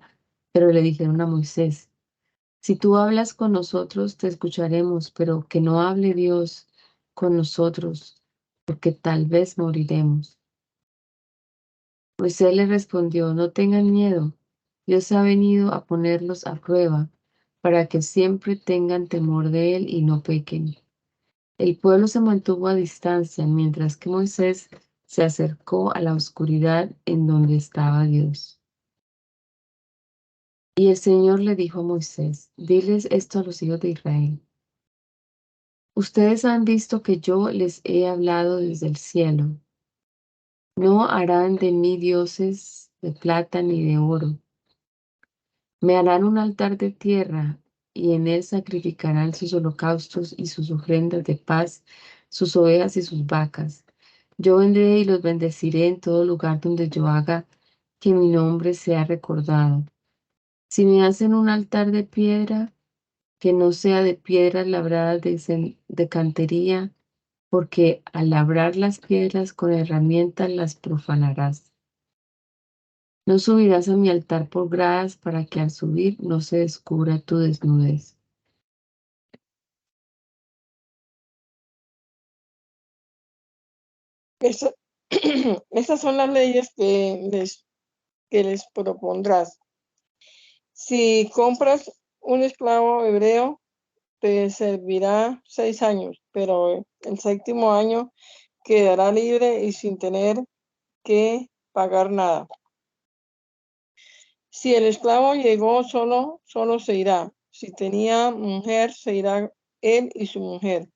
pero le dijeron a Moisés: si tú hablas con nosotros, te escucharemos, pero que no hable Dios con nosotros, porque tal vez moriremos. Moisés le respondió: no tengan miedo, Dios ha venido a ponerlos a prueba para que siempre tengan temor de él y no pequen. El pueblo se mantuvo a distancia, mientras que Moisés se acercó a la oscuridad en donde estaba Dios. Y el Señor le dijo a Moisés: diles esto a los hijos de Israel. Ustedes han visto que yo les he hablado desde el cielo. No harán de mí dioses de plata ni de oro. Me harán un altar de tierra, y en él sacrificarán sus holocaustos y sus ofrendas de paz, sus ovejas y sus vacas. Yo vendré y los bendeciré en todo lugar donde yo haga que mi nombre sea recordado. Si me hacen un altar de piedra, que no sea de piedras labradas de cantería, porque al labrar las piedras con herramientas las profanarás. No subirás a mi altar por gradas para que al subir no se descubra tu desnudez. Esta- Estas son las leyes que les propondrás. Si compras un esclavo hebreo, te servirá 6 años, pero el 7º año quedará libre y sin tener que pagar nada. Si el esclavo llegó solo se irá. Si tenía mujer, se irá él y su mujer.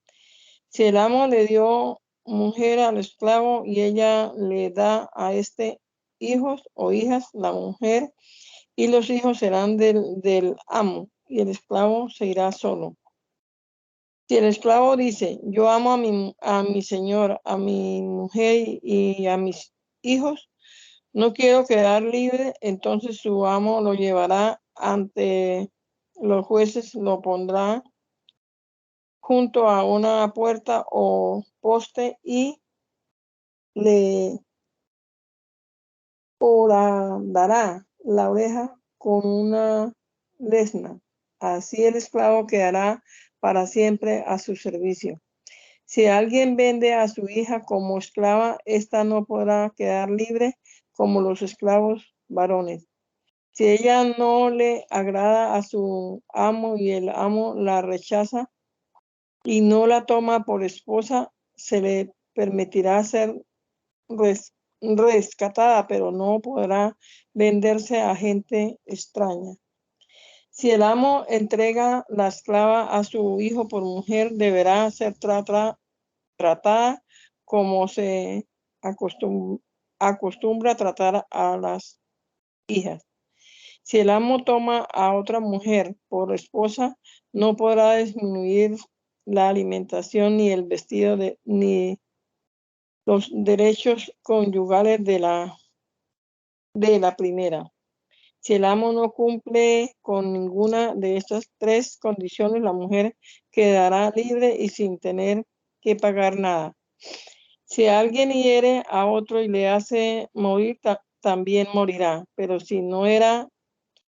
Si el amo le dio mujer al esclavo y ella le da a este hijos o hijas, la mujer y los hijos serán del amo, y el esclavo se irá solo. Si el esclavo dice: yo amo a mi señor, a mi mujer y a mis hijos, no quiero quedar libre, entonces su amo lo llevará ante los jueces, lo pondrá junto a una puerta o poste y le horadará la oreja con una lesna. Así el esclavo quedará para siempre a su servicio. Si alguien vende a su hija como esclava, ésta no podrá quedar libre como los esclavos varones. Si ella no le agrada a su amo y el amo la rechaza y no la toma por esposa, se le permitirá ser rescatada, pero no podrá venderse a gente extraña. Si el amo entrega la esclava a su hijo por mujer, deberá ser tratada como se acostumbra a tratar a las hijas. Si el amo toma a otra mujer por esposa, no podrá disminuir la alimentación ni el vestido ni los derechos conyugales de la primera. Si el amo no cumple con ninguna de estas 3 condiciones, la mujer quedará libre y sin tener que pagar nada. Si alguien hiere a otro y le hace morir, también morirá. Pero si no era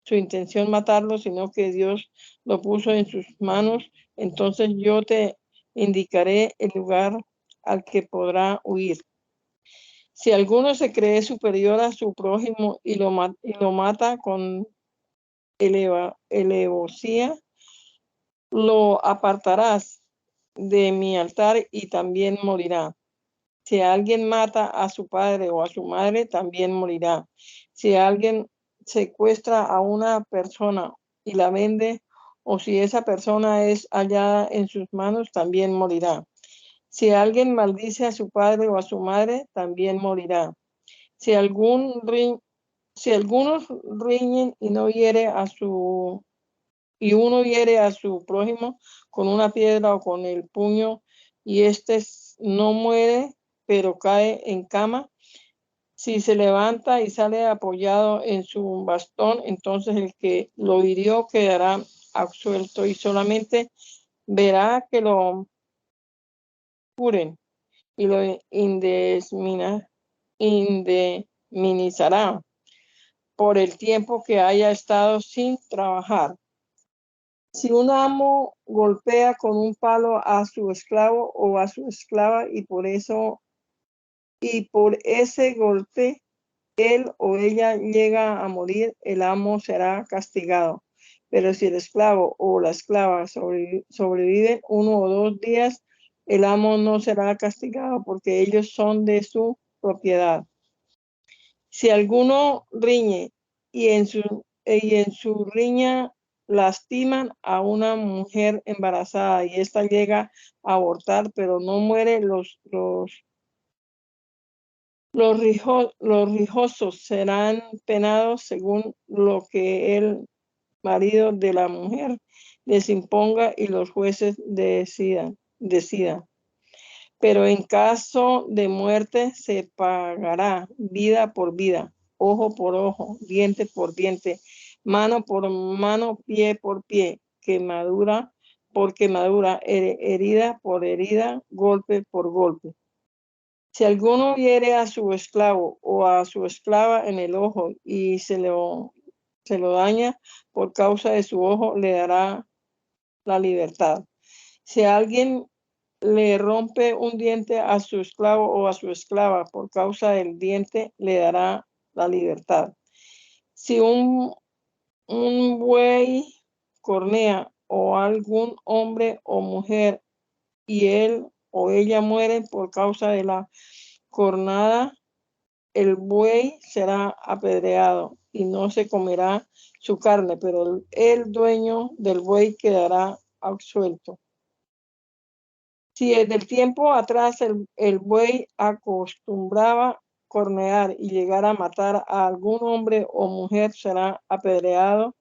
su intención matarlo, sino que Dios lo puso en sus manos, entonces yo te indicaré el lugar al que podrá huir. Si alguno se cree superior a su prójimo y lo mata con alevosía, lo apartarás de mi altar y también morirá. Si alguien mata a su padre o a su madre, también morirá. Si alguien secuestra a una persona y la vende, o si esa persona es hallada en sus manos, también morirá. Si alguien maldice a su padre o a su madre, también morirá. Si algunos riñen y uno hiere a su prójimo con una piedra o con el puño, y no muere, pero cae en cama, si se levanta y sale apoyado en su bastón, entonces el que lo hirió quedará absuelto y solamente verá que lo curen y lo indemnizará por el tiempo que haya estado sin trabajar. Si un amo golpea con un palo a su esclavo o a su esclava y por ese golpe él o ella llega a morir, el amo será castigado. Pero si el esclavo o la esclava sobreviven 1 o 2 días, el amo no será castigado porque ellos son de su propiedad. Si alguno riñe y en su riña lastiman a una mujer embarazada y ésta llega a abortar, pero no muere, los rijosos serán penados según lo que el marido de la mujer les imponga y los jueces decidan. Pero en caso de muerte se pagará vida por vida, ojo por ojo, diente por diente, mano por mano, pie por pie, quemadura por quemadura, herida por herida, golpe por golpe. Si alguno hiere a su esclavo o a su esclava en el ojo y se lo daña por causa de su ojo, le dará la libertad. Si alguien le rompe un diente a su esclavo o a su esclava por causa del diente, le dará la libertad. Si un buey cornea o algún hombre o mujer y él o ella mueren por causa de la cornada, el buey será apedreado y no se comerá su carne, pero el dueño del buey quedará absuelto. Si desde el tiempo atrás el buey acostumbraba cornear y llegar a matar a algún hombre o mujer, será apedreado.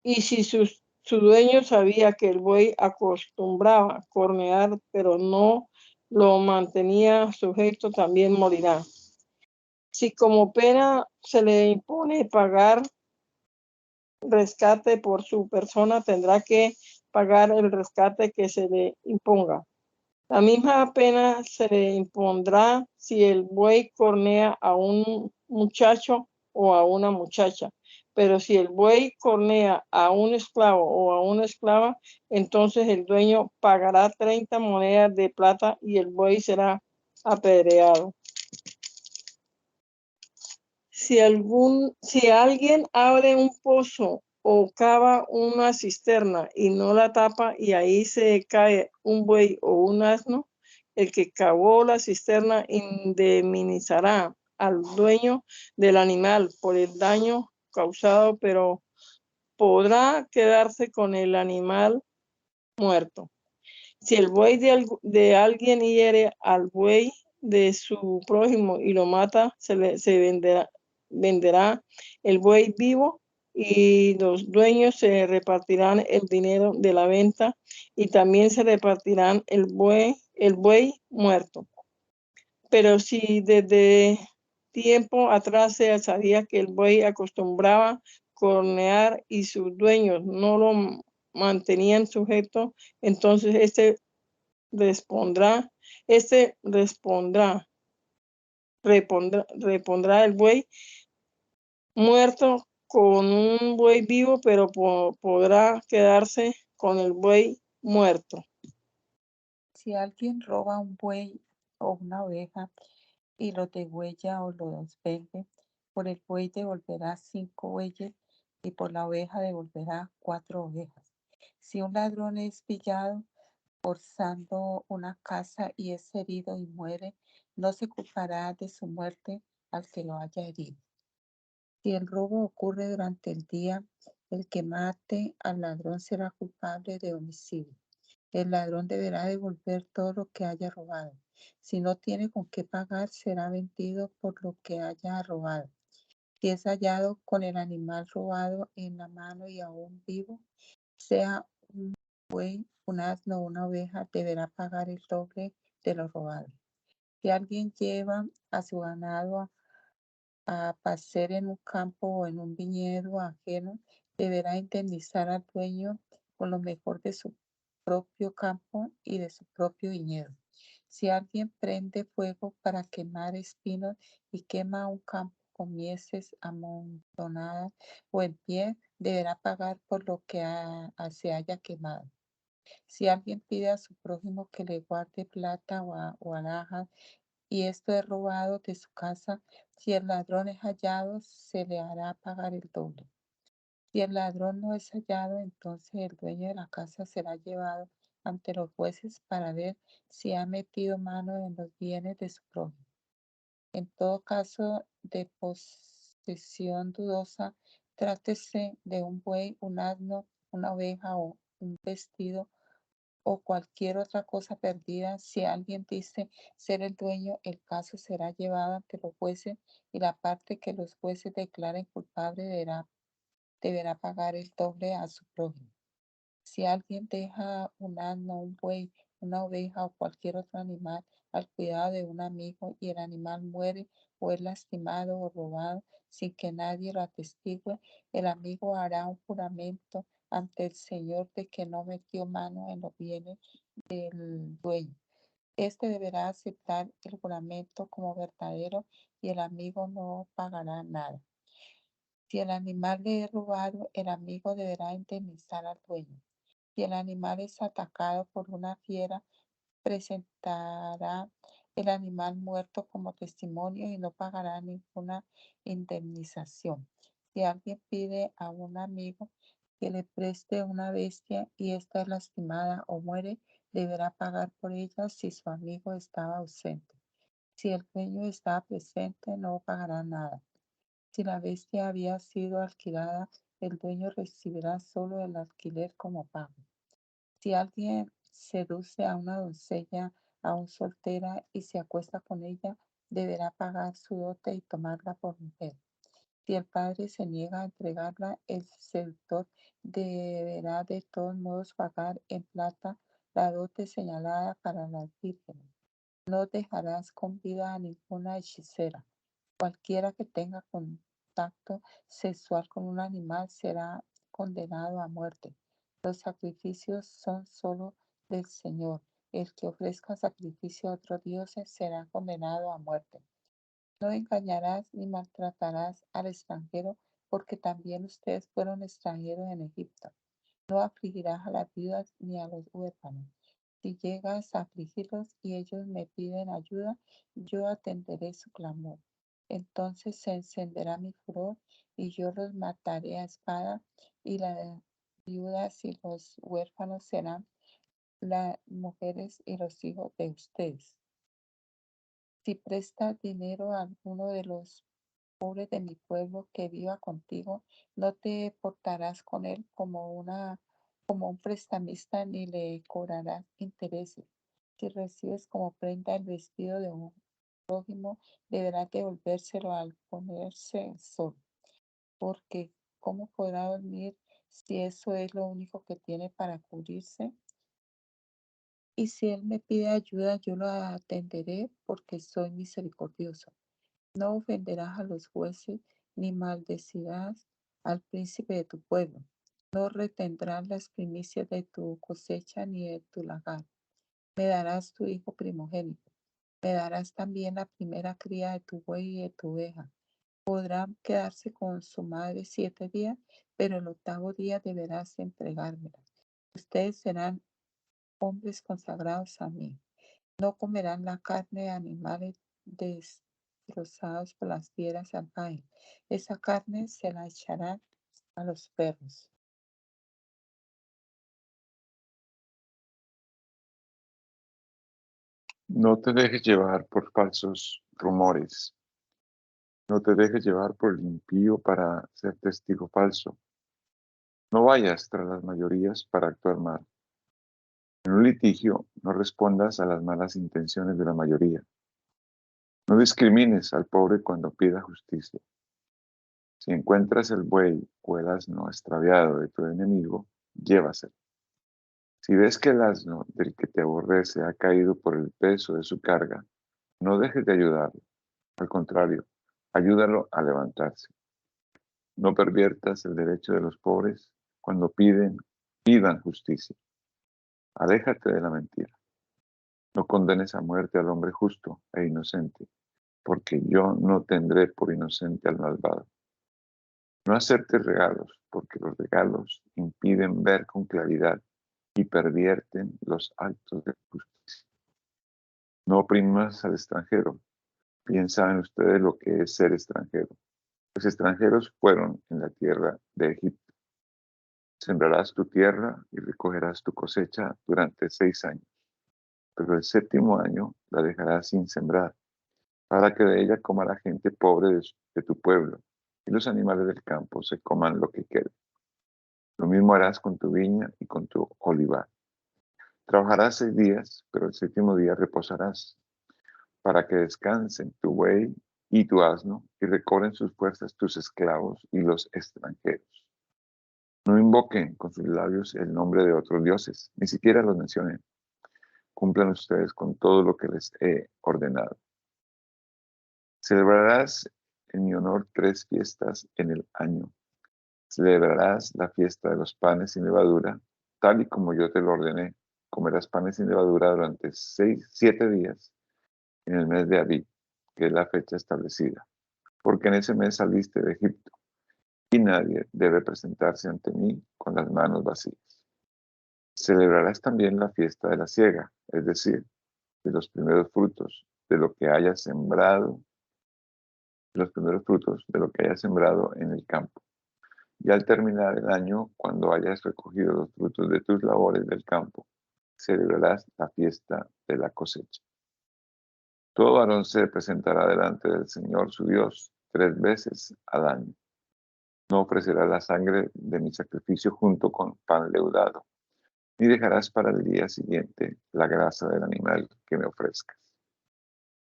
Y si su dueño sabía que el buey acostumbraba cornear, pero no lo mantenía sujeto, también morirá. Si como pena se le impone pagar rescate por su persona, tendrá que pagar el rescate que se le imponga. La misma pena se le impondrá si el buey cornea a un muchacho o a una muchacha. Pero si el buey cornea a un esclavo o a una esclava, entonces el dueño pagará 30 monedas de plata y el buey será apedreado. Si alguien abre un pozo o cava una cisterna y no la tapa y ahí se cae un buey o un asno, el que cavó la cisterna indemnizará al dueño del animal por el daño causado, pero podrá quedarse con el animal muerto. Si el buey de alguien hiere al buey de su prójimo y lo mata, se venderá el buey vivo y los dueños se repartirán el dinero de la venta y también se repartirán el buey muerto. Pero si desde tiempo atrás se sabía que el buey acostumbraba cornear y sus dueños no lo mantenían sujeto, entonces repondrá el buey muerto con un buey vivo, pero podrá quedarse con el buey muerto. Si alguien roba un buey o una oveja y lo degüella o los vende, por el buey devolverá 5 bueyes y por la oveja devolverá 4 ovejas. Si un ladrón es pillado forzando una casa y es herido y muere, no se culpará de su muerte al que lo haya herido. Si el robo ocurre durante el día, el que mate al ladrón será culpable de homicidio. El ladrón deberá devolver todo lo que haya robado. Si no tiene con qué pagar, será vendido por lo que haya robado. Si es hallado con el animal robado en la mano y aún vivo, sea un buey, un asno o una oveja, deberá pagar el doble de lo robado. Si alguien lleva a su ganado a pacer en un campo o en un viñedo ajeno, deberá indemnizar al dueño con lo mejor de su propio campo y de su propio viñedo. Si alguien prende fuego para quemar espinos y quema un campo con mieses amontonadas o en pie, deberá pagar por lo que se haya quemado. Si alguien pide a su prójimo que le guarde plata o alhajas y esto es robado de su casa, si el ladrón es hallado, se le hará pagar el doble. Si el ladrón no es hallado, entonces el dueño de la casa será llevado ante los jueces para ver si ha metido mano en los bienes de su prójimo. En todo caso de posesión dudosa, trátese de un buey, un asno, una oveja o un vestido o cualquier otra cosa perdida, si alguien dice ser el dueño, el caso será llevado ante los jueces y la parte que los jueces declaren culpable deberá pagar el doble a su prójimo. Si alguien deja un asno, un buey, una oveja o cualquier otro animal al cuidado de un amigo y el animal muere o es lastimado o robado sin que nadie lo atestigue, el amigo hará un juramento ante el Señor de que no metió mano en los bienes del dueño. Este deberá aceptar el juramento como verdadero y el amigo no pagará nada. Si el animal le es robado, el amigo deberá indemnizar al dueño. Si el animal es atacado por una fiera, presentará el animal muerto como testimonio y no pagará ninguna indemnización. Si alguien pide a un amigo que le preste una bestia y ésta es lastimada o muere, deberá pagar por ella si su amigo estaba ausente. Si el dueño estaba presente, no pagará nada. Si la bestia había sido alquilada, el dueño recibirá solo el alquiler como pago. Si alguien seduce a una doncella aún soltera y se acuesta con ella, deberá pagar su dote y tomarla por mujer. Si el padre se niega a entregarla, el seductor deberá de todos modos pagar en plata la dote señalada para las vírgenes. No dejarás con vida a ninguna hechicera. Cualquiera que tenga contacto sexual con un animal será condenado a muerte. Los sacrificios son solo del Señor. El que ofrezca sacrificio a otros dioses será condenado a muerte. No engañarás ni maltratarás al extranjero, porque también ustedes fueron extranjeros en Egipto. No afligirás a las viudas ni a los huérfanos. Si llegas a afligirlos y ellos me piden ayuda, yo atenderé su clamor. Entonces se encenderá mi furor y yo los mataré a espada, y las viudas y los huérfanos serán las mujeres y los hijos de ustedes. Si prestas dinero a alguno de los pobres de mi pueblo que viva contigo, no te portarás con él como un prestamista ni le cobrarás intereses. Si recibes como prenda el vestido de un prójimo, deberás devolvérselo al ponerse el sol, porque ¿cómo podrá dormir si eso es lo único que tiene para cubrirse? Y si él me pide ayuda, yo lo atenderé porque soy misericordioso. No ofenderás a los jueces, ni maldecirás al príncipe de tu pueblo. No retendrás las primicias de tu cosecha ni de tu lagar. Me darás tu hijo primogénito. Me darás también la primera cría de tu buey y de tu oveja. Podrán quedarse con su madre 7 días, pero el 8º día deberás entregármela. Ustedes serán hombres consagrados a mí. No comerán la carne de animales destrozados por las fieras salvajes. Esa carne se la echarán a los perros. No te dejes llevar por falsos rumores. No te dejes llevar por el impío para ser testigo falso. No vayas tras las mayorías para actuar mal. En un litigio, no respondas a las malas intenciones de la mayoría. No discrimines al pobre cuando pida justicia. Si encuentras el buey o el asno extraviado de tu enemigo, llévaselo. Si ves que el asno del que te aborrece ha caído por el peso de su carga, no dejes de ayudarlo. Al contrario, ayúdalo a levantarse. No perviertas el derecho de los pobres cuando pidan justicia. Aléjate de la mentira. No condenes a muerte al hombre justo e inocente, porque yo no tendré por inocente al malvado. No aceptes regalos, porque los regalos impiden ver con claridad y pervierten los actos de justicia. No oprimas al extranjero. Bien saben ustedes lo que es ser extranjero. Los extranjeros fueron en la tierra de Egipto. Sembrarás tu tierra y recogerás tu cosecha durante 6 años, pero el 7º año la dejarás sin sembrar, para que de ella coma la gente pobre de tu pueblo, y los animales del campo se coman lo que quede. Lo mismo harás con tu viña y con tu olivar. Trabajarás 6 días, pero el 7º día reposarás, para que descansen tu buey y tu asno, y recobren sus fuerzas tus esclavos y los extranjeros. No invoquen con sus labios el nombre de otros dioses, ni siquiera los mencionen. Cumplan ustedes con todo lo que les he ordenado. Celebrarás en mi honor 3 fiestas en el año. Celebrarás la fiesta de los panes sin levadura, tal y como yo te lo ordené. Comerás panes sin levadura durante 7 días en el mes de Abib, que es la fecha establecida, porque en ese mes saliste de Egipto, y nadie debe presentarse ante mí con las manos vacías. Celebrarás también la fiesta de la siega, es decir, de los primeros frutos de lo que hayas sembrado, en el campo. Y al terminar el año, cuando hayas recogido los frutos de tus labores del campo, celebrarás la fiesta de la cosecha. Todo varón se presentará delante del Señor su Dios 3 veces al año. No ofrecerás la sangre de mi sacrificio junto con pan leudado, ni dejarás para el día siguiente la grasa del animal que me ofrezcas.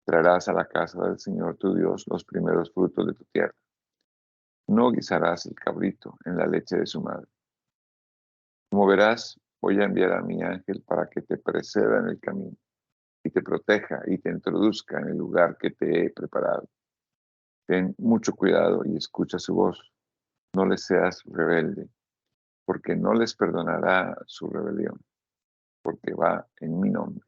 Traerás a la casa del Señor tu Dios los primeros frutos de tu tierra. No guisarás el cabrito en la leche de su madre. Como verás, voy a enviar a mi ángel para que te preceda en el camino y te proteja y te introduzca en el lugar que te he preparado. Ten mucho cuidado y escucha su voz. No les seas rebelde, porque no les perdonará su rebelión, porque va en mi nombre.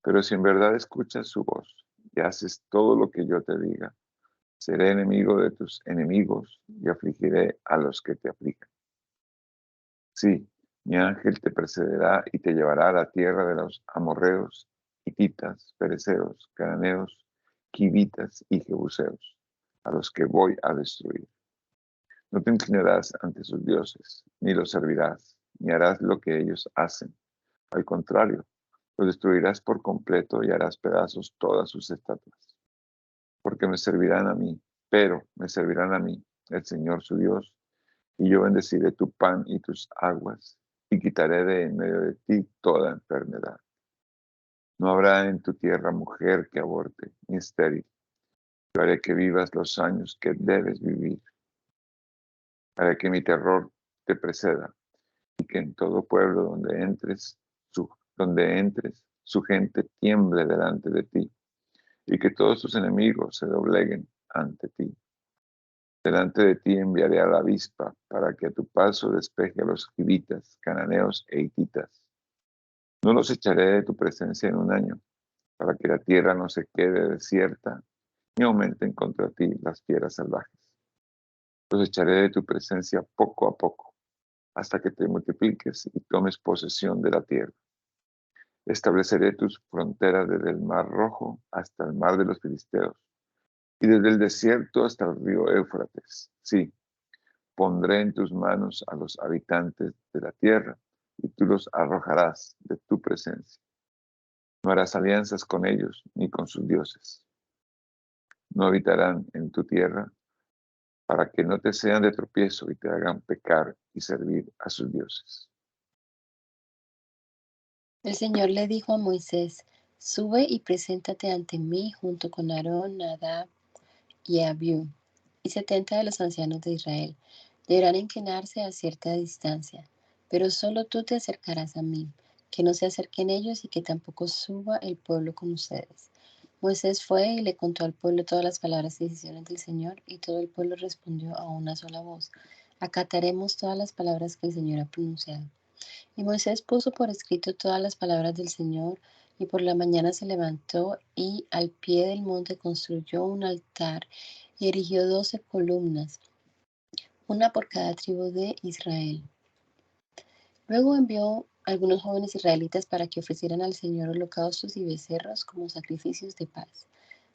Pero si en verdad escuchas su voz y haces todo lo que yo te diga, seré enemigo de tus enemigos y afligiré a los que te afligen. Sí, mi ángel te precederá y te llevará a la tierra de los amorreos, hititas, fereceos, cananeos, quivitas y jebuseos, a los que voy a destruir. No te inclinarás ante sus dioses, ni los servirás, ni harás lo que ellos hacen. Al contrario, los destruirás por completo y harás pedazos todas sus estatuas. Porque me servirán a mí, el Señor su Dios, y yo bendeciré tu pan y tus aguas, y quitaré de en medio de ti toda enfermedad. No habrá en tu tierra mujer que aborte, ni estéril. Yo haré que vivas los años que debes vivir. Haré que mi terror te preceda, y que en todo pueblo donde entres, su gente tiemble delante de ti, y que todos tus enemigos se dobleguen ante ti. Delante de ti enviaré a la avispa para que a tu paso despeje a los givitas, cananeos e hititas. No los echaré de tu presencia en un año, para que la tierra no se quede desierta, ni aumenten contra ti las fieras salvajes. Los echaré de tu presencia poco a poco, hasta que te multipliques y tomes posesión de la tierra. Estableceré tus fronteras desde el mar Rojo hasta el mar de los Filisteos, y desde el desierto hasta el río Éufrates. Sí, pondré en tus manos a los habitantes de la tierra, y tú los arrojarás de tu presencia. No harás alianzas con ellos ni con sus dioses. No habitarán en tu tierra, para que no te sean de tropiezo y te hagan pecar y servir a sus dioses. El Señor le dijo a Moisés: Sube y preséntate ante mí junto con Aarón, Nadab y Abiú, y 70 de los ancianos de Israel. Deberán inclinarse a cierta distancia, pero solo tú te acercarás a mí, que no se acerquen ellos y que tampoco suba el pueblo con ustedes. Moisés fue y le contó al pueblo todas las palabras y decisiones del Señor, y todo el pueblo respondió a una sola voz: Acataremos todas las palabras que el Señor ha pronunciado. Y Moisés puso por escrito todas las palabras del Señor, y por la mañana se levantó y al pie del monte construyó un altar y erigió 12 columnas, una por cada tribu de Israel. Luego envió algunos jóvenes israelitas para que ofrecieran al Señor holocaustos y becerros como sacrificios de paz.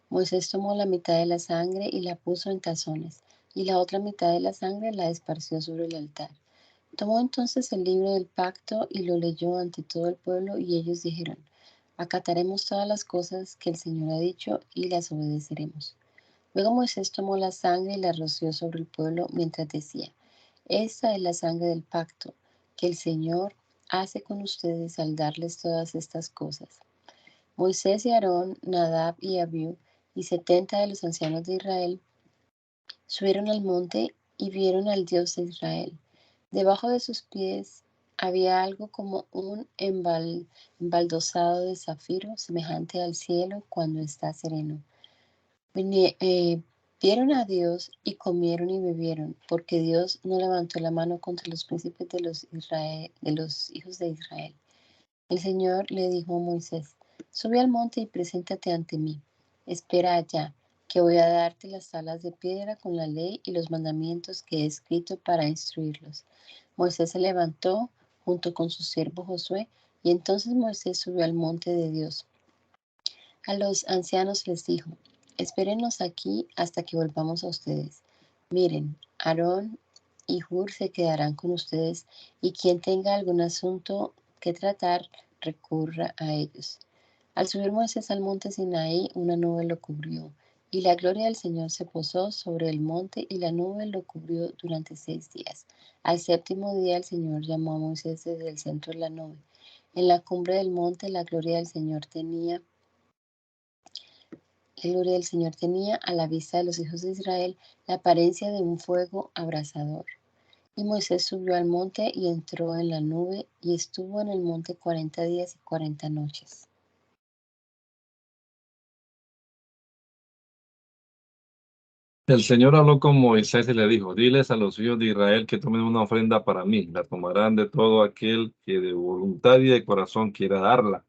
Moisés tomó la mitad de la sangre y la puso en tazones, y la otra mitad de la sangre la esparció sobre el altar. Tomó entonces el libro del pacto y lo leyó ante todo el pueblo, y ellos dijeron: acataremos todas las cosas que el Señor ha dicho y las obedeceremos. Luego Moisés tomó la sangre y la roció sobre el pueblo mientras decía: esta es la sangre del pacto que el Señor hace con ustedes al darles todas estas cosas. Moisés y Aarón, Nadab y Abiú y 70 de los ancianos de Israel subieron al monte y vieron al Dios de Israel. Debajo de sus pies había algo como un embaldosado de zafiro, semejante al cielo cuando está sereno. Vieron a Dios y comieron y bebieron, porque Dios no levantó la mano contra los príncipes de los hijos de Israel. El Señor le dijo a Moisés: sube al monte y preséntate ante mí. Espera allá, que voy a darte las tablas de piedra con la ley y los mandamientos que he escrito para instruirlos. Moisés se levantó junto con su siervo Josué, y entonces Moisés subió al monte de Dios. A los ancianos les dijo: espérenos aquí hasta que volvamos a ustedes. Miren, Aarón y Hur se quedarán con ustedes, y quien tenga algún asunto que tratar, recurra a ellos. Al subir Moisés al monte Sinaí, una nube lo cubrió, y la gloria del Señor se posó sobre el monte, y la nube lo cubrió durante 6 días. Al séptimo día el Señor llamó a Moisés desde el centro de la nube. En la cumbre del monte la gloria del Señor tenía a la vista de los hijos de Israel la apariencia de un fuego abrasador. Y Moisés subió al monte y entró en la nube, y estuvo en el monte 40 días y 40 noches. El Señor habló con Moisés y le dijo: diles a los hijos de Israel que tomen una ofrenda para mí. La tomarán de todo aquel que de voluntad y de corazón quiera darla.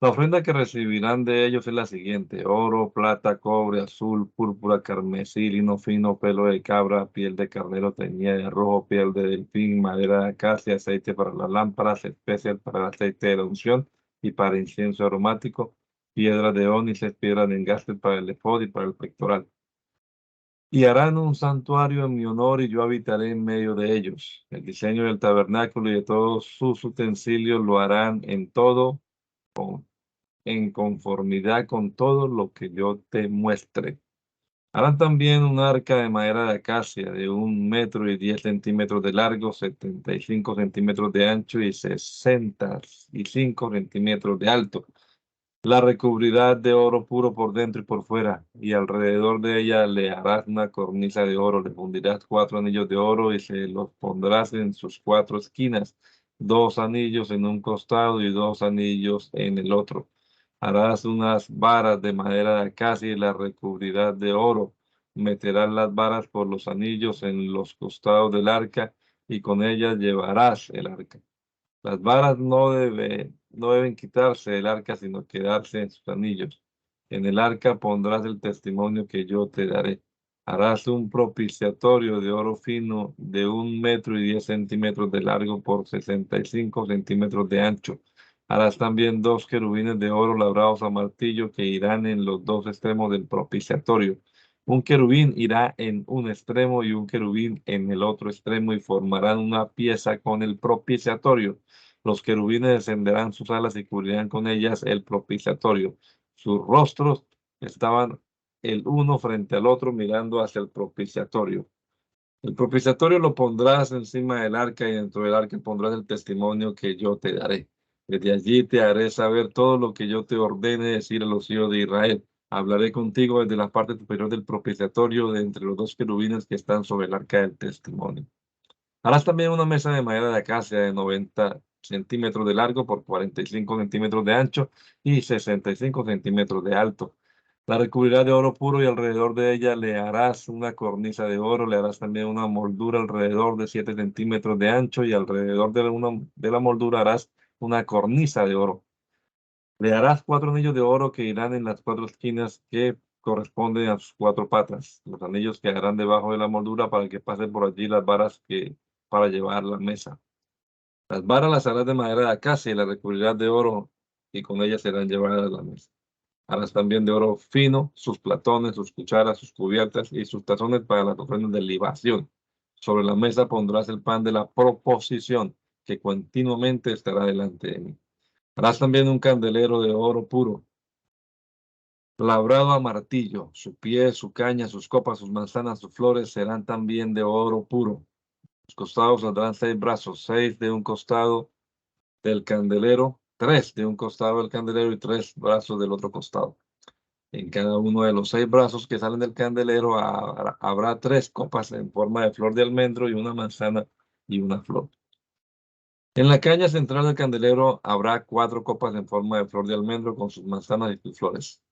La ofrenda que recibirán de ellos es la siguiente: oro, plata, cobre, azul, púrpura, carmesí, lino fino, pelo de cabra, piel de carnero teñida de rojo, piel de delfín, madera de acacia, aceite para las lámparas, especias para el aceite de la unción y para incienso aromático, piedras de ónice, piedras de engaste para el efod y para el pectoral. Y harán un santuario en mi honor, y yo habitaré en medio de ellos. El diseño del tabernáculo y de todos sus utensilios lo harán en conformidad con todo lo que yo te muestre. Harán también un arca de madera de acacia de 1 metro y 10 centímetros de largo, 75 centímetros de ancho y 65 centímetros de alto. La recubrirás de oro puro por dentro y por fuera, y alrededor de ella le harás una cornisa de oro. Le fundirás 4 anillos de oro y se los pondrás en sus 4 esquinas, 2 anillos en un costado y 2 anillos en el otro. Harás unas varas de madera de acacia y las recubrirás de oro. Meterás las varas por los anillos en los costados del arca, y con ellas llevarás el arca. Las varas no deben quitarse del arca, sino quedarse en sus anillos. En el arca pondrás el testimonio que yo te daré. Harás un propiciatorio de oro fino de 1 metro y 10 centímetros de largo por 65 centímetros de ancho. Harás también 2 querubines de oro labrados a martillo que irán en los 2 extremos del propiciatorio. Un querubín irá en un extremo y un querubín en el otro extremo, y formarán una pieza con el propiciatorio. Los querubines descenderán sus alas y cubrirán con ellas el propiciatorio. Sus rostros estaban el uno frente al otro, mirando hacia el propiciatorio. El propiciatorio lo pondrás encima del arca, y dentro del arca pondrás el testimonio que yo te daré. Desde allí te haré saber todo lo que yo te ordene decir a los hijos de Israel. Hablaré contigo desde la parte superior del propiciatorio, de entre los 2 querubines que están sobre el arca del testimonio. Harás también una mesa de madera de acacia de 90 centímetros de largo por 45 centímetros de ancho y 65 centímetros de alto. La recubrirás de oro puro, y alrededor de ella le harás una cornisa de oro. Le harás también una moldura alrededor de 7 centímetros de ancho, y alrededor de la moldura harás una cornisa de oro. Le harás 4 anillos de oro que irán en las 4 esquinas que corresponden a sus 4 patas. Los anillos quedarán debajo de la moldura para que pasen por allí las varas para llevar la mesa. Las varas las harás de madera de acacia y las recubrirás de oro, y con ellas serán llevadas a la mesa. Harás también de oro fino sus platones, sus cucharas, sus cubiertas y sus tazones para las ofrendas de libación. Sobre la mesa pondrás el pan de la proposición, que continuamente estará delante de mí. Harás también un candelero de oro puro, labrado a martillo. Su pie, su caña, sus copas, sus manzanas, sus flores serán también de oro puro. Los costados saldrán 6 brazos, 6 de un costado del candelero, 3 de un costado del candelero y 3 brazos del otro costado. En cada uno de los 6 brazos que salen del candelero habrá 3 copas en forma de flor de almendro y una manzana y una flor. En la caña central del candelero habrá 4 copas en forma de flor de almendro con sus manzanas y sus flores.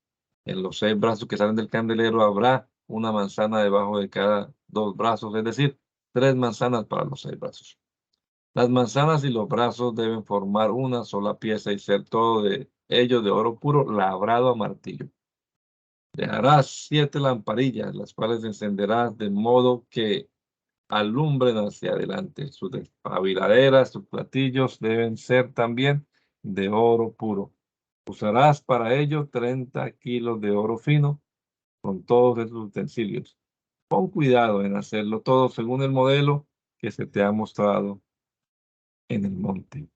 En los 6 brazos que salen del candelero habrá una manzana debajo de cada 2 brazos, es decir, 3 manzanas para los 6 brazos. Las manzanas y los brazos deben formar una sola pieza y ser todo de ellos de oro puro labrado a martillo. Dejarás 7 lamparillas, las cuales encenderás de modo que alumbren hacia adelante. Sus despabiladeras, sus platillos deben ser también de oro puro. Usarás para ello 30 kilos de oro fino con todos esos utensilios. Pon cuidado en hacerlo todo según el modelo que se te ha mostrado en el monte.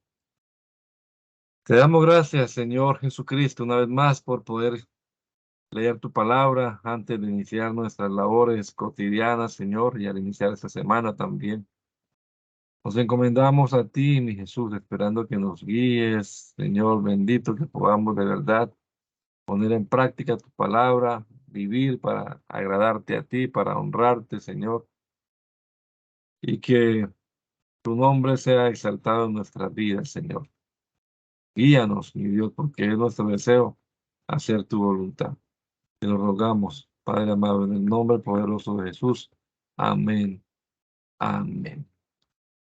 Te damos gracias, Señor Jesucristo, una vez más por poder leer tu palabra antes de iniciar nuestras labores cotidianas, Señor, y al iniciar esta semana también. Nos encomendamos a ti, mi Jesús, esperando que nos guíes, Señor bendito, que podamos de verdad poner en práctica tu palabra, vivir para agradarte a ti, para honrarte, Señor, y que tu nombre sea exaltado en nuestras vidas, Señor. Guíanos, mi Dios, porque es nuestro deseo hacer tu voluntad. Te lo rogamos, Padre amado, en el nombre poderoso de Jesús. Amén. Amén.